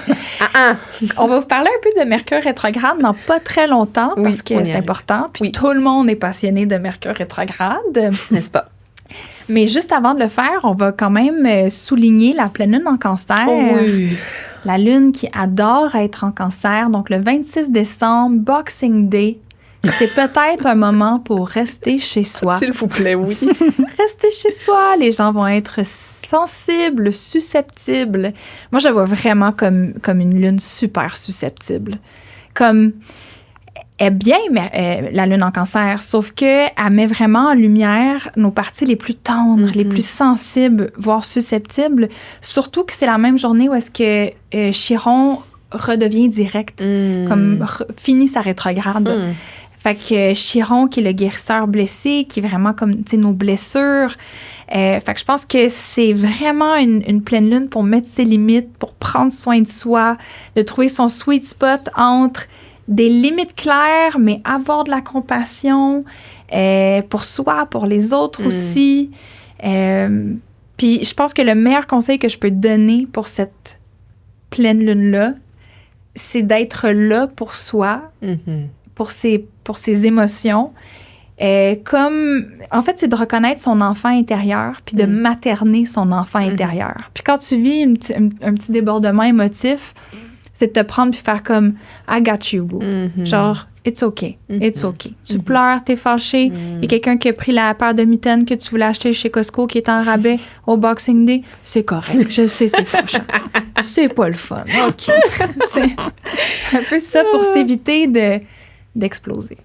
On va vous parler un peu de Mercure rétrograde dans pas très longtemps, parce que c'est important. Puis tout le monde est passionné de Mercure rétrograde. N'est-ce pas? Mais juste avant de le faire, on va quand même souligner la pleine lune en Cancer. Oh oui. La lune qui adore être en Cancer. Donc, le 26 décembre, Boxing Day. C'est peut-être un moment pour rester chez soi. S'il vous plaît, oui. Rester chez soi. Les gens vont être sensibles, susceptibles. Moi, je la vois vraiment comme une lune super susceptible. Comme... est bien, la lune en Cancer, sauf qu'elle met vraiment en lumière nos parties les plus tendres, les plus sensibles, voire susceptibles. Surtout que c'est la même journée où est-ce que Chiron redevient direct, comme finit sa rétrograde. Fait que Chiron, qui est le guérisseur blessé, qui est vraiment comme, tu sais, nos blessures. Fait que je pense que c'est vraiment une pleine lune pour mettre ses limites, pour prendre soin de soi, de trouver son sweet spot entre des limites claires, mais avoir de la compassion pour soi, pour les autres aussi. Puis je pense que le meilleur conseil que je peux donner pour cette pleine lune-là, c'est d'être là pour soi, pour ses émotions. En fait, c'est de reconnaître son enfant intérieur, puis de materner son enfant intérieur. Puis quand tu vis un petit débordement émotif, c'est de te prendre puis faire comme « I got you, boo ». Genre « It's okay, it's okay ». Tu pleures, t'es fâché, il y a quelqu'un qui a pris la paire de mitaines que tu voulais acheter chez Costco qui est en rabais au Boxing Day. C'est correct, je sais, c'est fâchant. C'est pas le fun, OK. C'est un peu ça pour s'éviter d'exploser.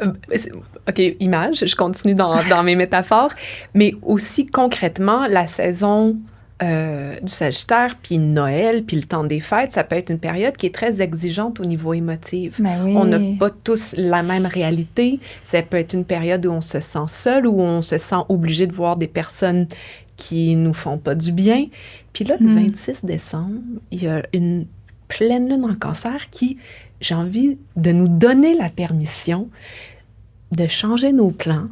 OK, image, je continue dans mes métaphores, mais aussi concrètement, la saison du Sagittaire, puis Noël, puis le temps des fêtes, ça peut être une période qui est très exigeante au niveau émotif. Ben oui. On n'a pas tous la même réalité. Ça peut être une période où on se sent seul, où on se sent obligé de voir des personnes qui nous font pas du bien. Puis là, le 26 décembre, il y a une pleine lune en Cancer qui, j'ai envie de nous donner la permission de changer nos plans,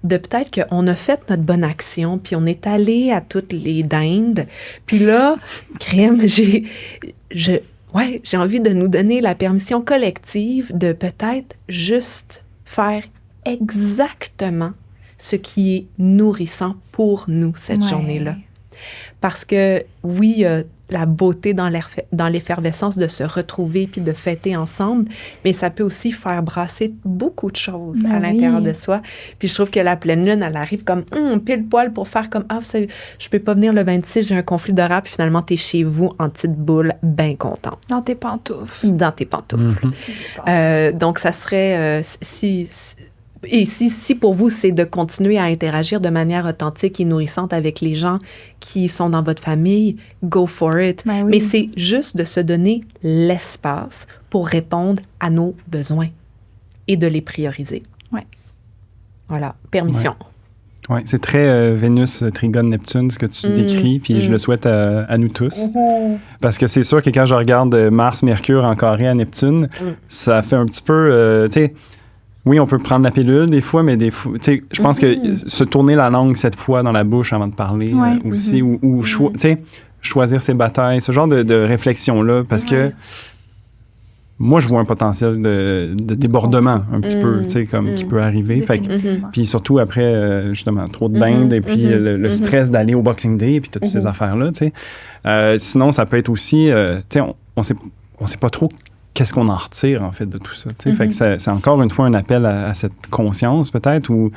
de peut-être qu'on a fait notre bonne action, puis on est allé à toutes les dindes. Puis là, crème, j'ai envie de nous donner la permission collective de peut-être juste faire exactement ce qui est nourrissant pour nous cette journée-là. Parce que oui, la beauté dans l'effervescence de se retrouver puis de fêter ensemble, mais ça peut aussi faire brasser beaucoup de choses à l'intérieur de soi. Puis je trouve que la pleine lune, elle arrive comme pile poil pour faire comme je peux pas venir le 26, j'ai un conflit d'horaire, puis finalement t'es chez vous en petite boule, bien contente. Dans tes pantoufles. Donc ça serait si pour vous, c'est de continuer à interagir de manière authentique et nourrissante avec les gens qui sont dans votre famille, go for it. Ben oui. Mais c'est juste de se donner l'espace pour répondre à nos besoins et de les prioriser. Oui. Voilà, permission. Oui, c'est très Vénus, Trigone, Neptune, ce que tu décris, puis je le souhaite à nous tous. Parce que c'est sûr que quand je regarde Mars, Mercure en carré à Neptune, ça fait un petit peu, tu sais, oui, on peut prendre la pilule des fois, mais des fois, tu sais, je pense que se tourner la langue 7 fois dans la bouche avant de parler aussi, ou tu sais, choisir ses batailles, ce genre de réflexion-là, parce que moi, je vois un potentiel de débordement un petit peu, tu sais, comme qui peut arriver. Fait puis surtout après, justement, trop de dindes et puis le stress d'aller au Boxing Day et puis toutes ces affaires-là, tu sais. Sinon, ça peut être aussi, tu sais, on sait pas trop qu'est-ce qu'on en retire, en fait, de tout ça. Fait que c'est encore une fois un appel à cette conscience, peut-être, ou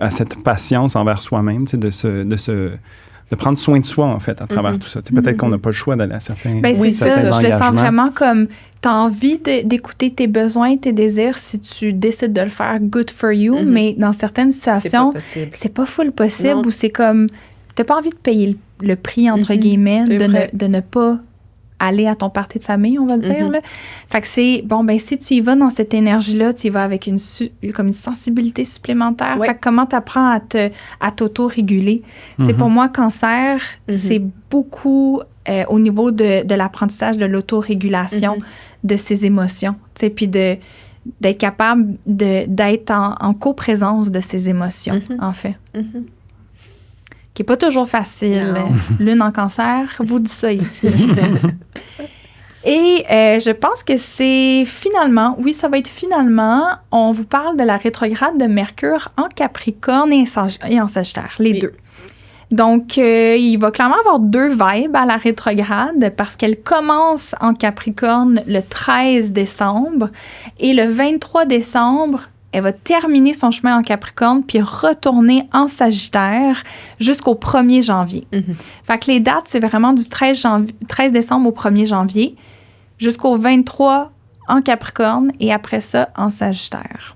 à cette patience envers soi-même, de prendre soin de soi, en fait, à travers tout ça. Peut-être qu'on n'a pas le choix d'aller à certains c'est ça, je le sens vraiment comme tu as envie d'écouter tes besoins, tes désirs, si tu décides de le faire, good for you, mais dans certaines situations, c'est pas full possible, ou c'est comme, tu n'as pas envie de payer le prix, entre guillemets, de ne pas aller à ton party de famille, on va dire. Là. Fait que c'est, si tu y vas dans cette énergie-là, tu y vas avec comme une sensibilité supplémentaire. Fait que comment tu apprends à t'auto-réguler? Pour moi, Cancer, c'est beaucoup au niveau de l'apprentissage de l'autorégulation de ses émotions. Puis d'être capable d'être en coprésence de ses émotions, en fait. Qui n'est pas toujours facile. Lune en Cancer vous dit ça ici. Et je pense que c'est finalement, on vous parle de la rétrograde de Mercure en Capricorne et en Sagittaire, les deux. Donc, il va clairement avoir 2 vibes à la rétrograde parce qu'elle commence en Capricorne le 13 décembre et le 23 décembre, elle va terminer son chemin en Capricorne puis retourner en Sagittaire jusqu'au 1er janvier. Fait que les dates, c'est vraiment du 13 décembre au 1er janvier jusqu'au 23 en Capricorne et après ça, en Sagittaire.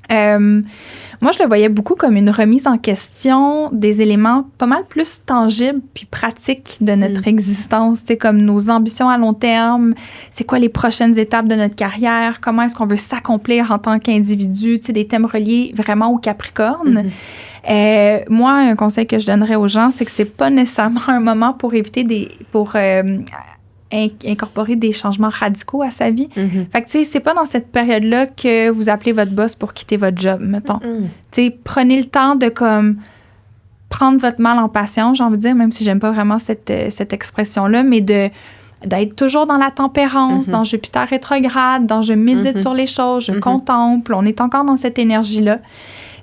Moi, je le voyais beaucoup comme une remise en question des éléments pas mal plus tangibles puis pratiques de notre existence, comme nos ambitions à long terme, c'est quoi les prochaines étapes de notre carrière, comment est-ce qu'on veut s'accomplir en tant qu'individu, des thèmes reliés vraiment au Capricorne. Moi, un conseil que je donnerais aux gens, c'est que c'est pas nécessairement un moment pour incorporer des changements radicaux à sa vie. Fait que, tu sais, c'est pas dans cette période-là que vous appelez votre boss pour quitter votre job, mettons. Tu sais, prenez le temps de, prendre votre mal en patience, j'ai envie de dire, même si j'aime pas vraiment cette expression-là, mais d'être toujours dans la tempérance, dans Jupiter rétrograde, dans je médite sur les choses, je contemple, on est encore dans cette énergie-là.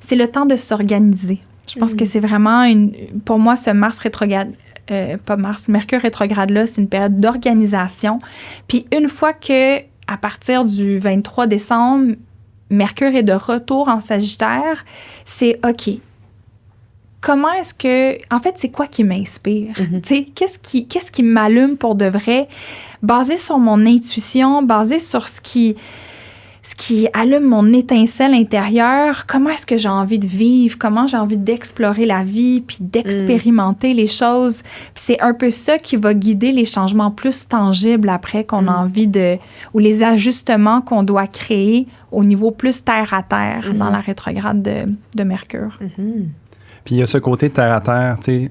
C'est le temps de s'organiser. Je pense que c'est vraiment pour moi, ce Mars rétrograde, Mercure rétrograde-là, c'est une période d'organisation. Puis une fois que, à partir du 23 décembre, Mercure est de retour en Sagittaire, c'est OK. Comment est-ce que... En fait, c'est quoi qui m'inspire? Tu sais, qu'est-ce qui m'allume pour de vrai? Basé sur mon intuition, basé sur ce qui ce qui allume mon étincelle intérieure, comment est-ce que j'ai envie de vivre, comment j'ai envie d'explorer la vie, puis d'expérimenter les choses. Puis c'est un peu ça qui va guider les changements plus tangibles après qu'on a envie ou les ajustements qu'on doit créer au niveau plus terre à terre dans la rétrograde de Mercure. Puis il y a ce côté terre à terre, tu sais,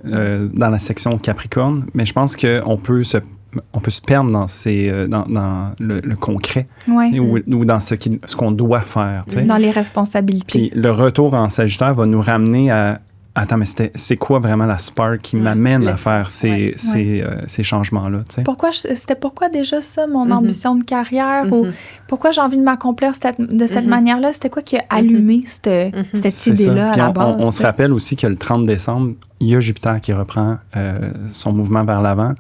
dans la section Capricorne, mais je pense qu'on peut se perdre dans le concret ou dans ce qu'on doit faire. Tu sais. Dans les responsabilités. Puis le retour en Sagittaire va nous ramener à attends, mais c'est quoi vraiment la spark qui m'amène à faire ces changements-là? Tu sais? C'était pourquoi déjà ça, mon ambition de carrière? Ou pourquoi j'ai envie de m'accomplir de cette manière-là? C'était quoi qui a allumé cette idée-là à la base? On se rappelle aussi que le 30 décembre, il y a Jupiter qui reprend son mouvement vers l'avant,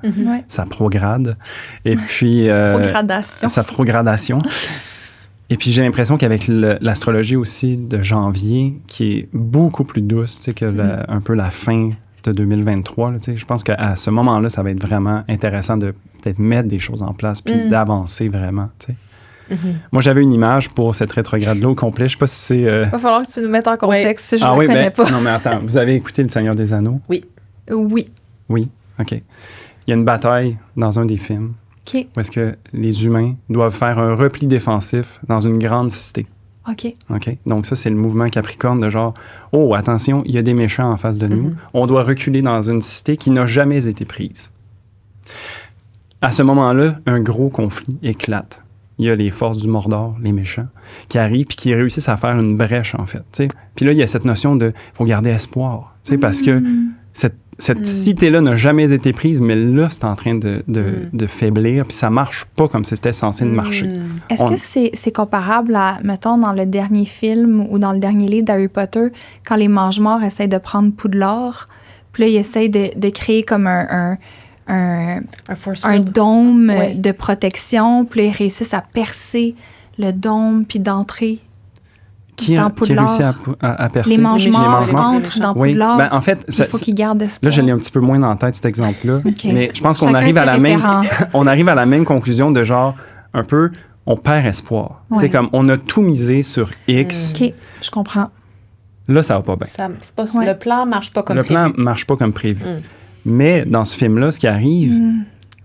sa prograde. Et puis... sa progradation. Et puis, j'ai l'impression qu'avec l'astrologie aussi de janvier, qui est beaucoup plus douce, tu sais, que un peu la fin de 2023, là, tu sais, je pense qu'à ce moment-là, ça va être vraiment intéressant de peut-être mettre des choses en place puis d'avancer vraiment, tu sais. Moi, j'avais une image pour cette rétrograde-là au complet. Je sais pas si c'est... Il va falloir que tu nous mettes en contexte si je ne la connais pas. Non, mais attends. Vous avez écouté Le Seigneur des Anneaux? Oui. Oui. Oui? OK. Il y a une bataille dans un des films. Où est-ce que les humains doivent faire un repli défensif dans une grande cité. OK. Donc ça, c'est le mouvement Capricorne de genre, oh, attention, il y a des méchants en face de nous. On doit reculer dans une cité qui n'a jamais été prise. À ce moment-là, un gros conflit éclate. Il y a les forces du Mordor, les méchants, qui arrivent puis qui réussissent à faire une brèche, en fait. T'sais. Puis là, il y a cette notion de faut garder espoir. Parce que cette cité-là n'a jamais été prise, mais là, c'est en train de faiblir, puis ça marche pas comme c'était censé marcher. Est-ce que c'est comparable à, mettons, dans le dernier film ou dans le dernier livre d'Harry Potter, quand les Mange-Morts essayent de prendre Poudlard, puis là, ils essayent de créer comme un dôme de protection, puis là, ils réussissent à percer le dôme, puis d'entrer qui réussit à percer? Les Mange-Morts entrent dans Poudlard. Ben, en fait, il faut qu'ils gardent espoir. Là, je l'ai un petit peu moins dans la tête, cet exemple-là. Mais je pense qu'on arrive à la même conclusion de genre, un peu, on perd espoir. C'est comme, on a tout misé sur X. OK, je comprends. Là, ça va pas bien. Le plan marche pas comme prévu. Le plan marche pas comme prévu. Mais dans ce film-là, ce qui arrive,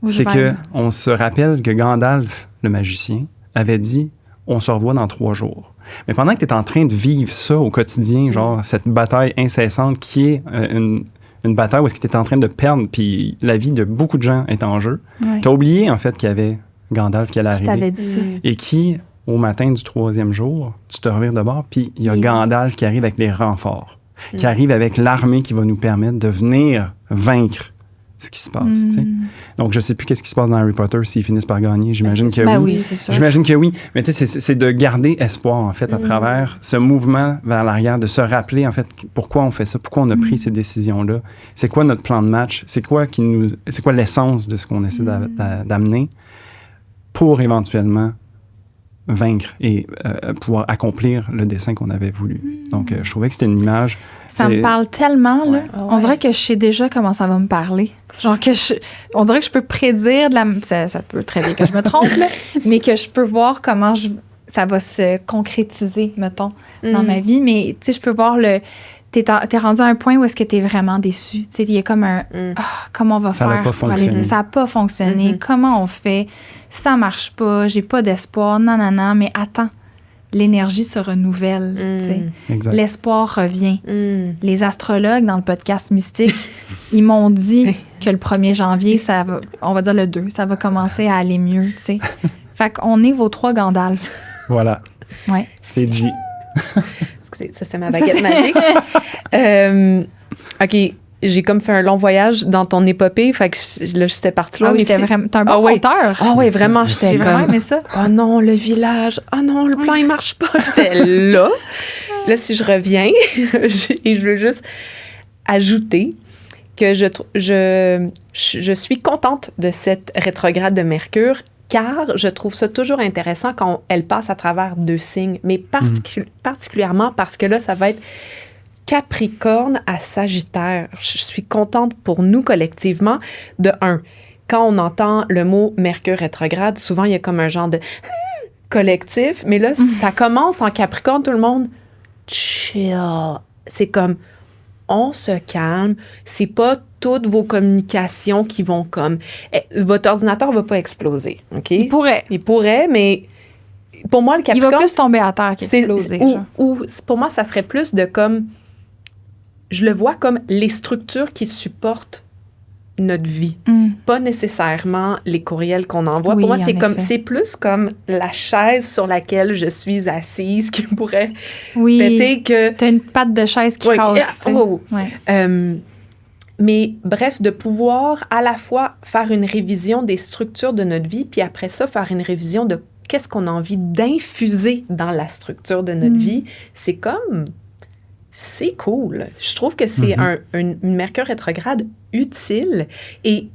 c'est qu'on se rappelle que Gandalf, le magicien, avait dit, on se revoit dans 3 jours. Mais pendant que tu es en train de vivre ça au quotidien, genre cette bataille incessante qui est une bataille où est-ce que tu es en train de perdre, puis la vie de beaucoup de gens est en jeu, tu as oublié en fait qu'il y avait Gandalf qui allait arriver. T'avais dit ça. Et qui, au matin du 3e jour, tu te revires de bord, puis il y a Gandalf qui arrive avec les renforts, qui arrive avec l'armée qui va nous permettre de venir vaincre ce qui se passe. Donc, je sais plus qu'est-ce qui se passe dans Harry Potter s'ils finissent par gagner. J'imagine que oui. Oui, c'est sûr. J'imagine que oui. Mais tu sais, c'est de garder espoir, en fait, à travers ce mouvement vers l'arrière, de se rappeler, en fait, pourquoi on fait ça, pourquoi on a pris ces décisions-là. C'est quoi notre plan de match? C'est quoi l'essence de ce qu'on essaie d'amener pour éventuellement vaincre et pouvoir accomplir le dessein qu'on avait voulu. Donc, je trouvais que c'était une image... Ça me parle tellement, là. On dirait que je sais déjà comment ça va me parler. Genre on dirait que je peux prédire ça peut très bien que je me trompe, là, mais que je peux voir comment ça va se concrétiser, mettons, dans ma vie. Mais, tu sais, je peux voir t'es rendu à un point où est-ce que t'es vraiment déçu. Tu sais, il y a comme comment on va faire pour aller... Ça n'a pas fonctionné. Comment on fait? Ça marche pas. J'ai pas d'espoir. Non, mais attends. L'énergie se renouvelle. L'espoir revient. Les astrologues, dans le podcast Mystique, ils m'ont dit que le 1er janvier, on va dire le 2, ça va commencer à aller mieux. T'sais. Fait qu'on est vos 3 Gandalf. Voilà. Ouais. C'est dit. Ça, c'était ma baguette magique. OK. J'ai comme fait un long voyage dans ton épopée, fait que là, j'étais partie là. Ah oui, t'es un bon conteur. Ah oui, vraiment, j'étais comme... mais ça. Oh non, le village. Oh non, le plan, il marche pas. J'étais là. Là, si je reviens, et je veux juste ajouter que je suis contente de cette rétrograde de Mercure, car je trouve ça toujours intéressant quand elle passe à travers 2 signes, mais particulièrement parce que là, ça va être Capricorne à Sagittaire. Je suis contente pour nous collectivement. De 1, quand on entend le mot Mercure rétrograde, souvent il y a comme un genre de collectif, mais là, ça commence en Capricorne, tout le monde chill. C'est comme, on se calme, c'est pas toutes vos communications qui vont comme... Votre ordinateur va pas exploser, OK? Il pourrait, mais pour moi, le Capricorne... Il va plus tomber à terre qu'exploser. Ou pour moi, ça serait plus de comme... Je le vois comme les structures qui supportent notre vie. Pas nécessairement les courriels qu'on envoie. Pour moi, c'est plus comme la chaise sur laquelle je suis assise qui pourrait péter que... T'as une patte de chaise qui casse. Mais bref, de pouvoir à la fois faire une révision des structures de notre vie, puis après ça, faire une révision de qu'est-ce qu'on a envie d'infuser dans la structure de notre vie, c'est comme... C'est cool. Je trouve que c'est une Mercure rétrograde utile et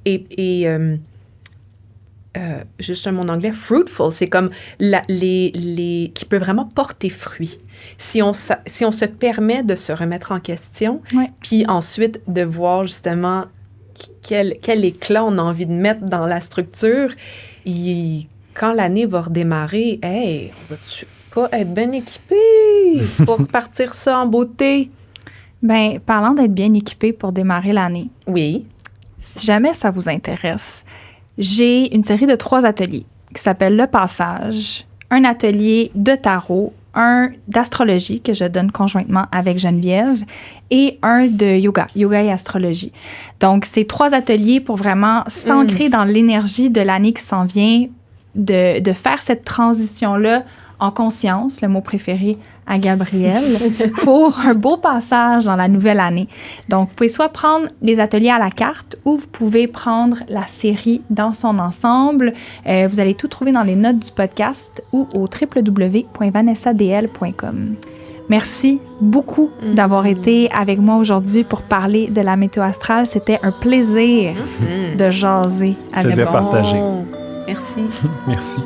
juste un mot en anglais, fruitful. C'est comme qui peut vraiment porter fruit. Si on se permet de se remettre en question, puis ensuite de voir justement quel éclat on a envie de mettre dans la structure, quand l'année va redémarrer, on va-tu pas être bien équipé pour partir ça en beauté? Bien, parlant d'être bien équipé pour démarrer l'année. Oui. Si jamais ça vous intéresse, j'ai une série de 3 ateliers qui s'appellent Le Passage, un atelier de tarot, un d'astrologie que je donne conjointement avec Geneviève et un de yoga et astrologie. Donc, c'est 3 ateliers pour vraiment s'ancrer dans l'énergie de l'année qui s'en vient, de faire cette transition-là en conscience, le mot préféré à Gabrielle, pour un beau passage dans la nouvelle année. Donc, vous pouvez soit prendre les ateliers à la carte ou vous pouvez prendre la série dans son ensemble. Vous allez tout trouver dans les notes du podcast ou au www.vanessa.dl.com. Merci beaucoup d'avoir été avec moi aujourd'hui pour parler de la météo astrale. C'était un plaisir de jaser avec vous. Plaisir partagé. Merci. Merci.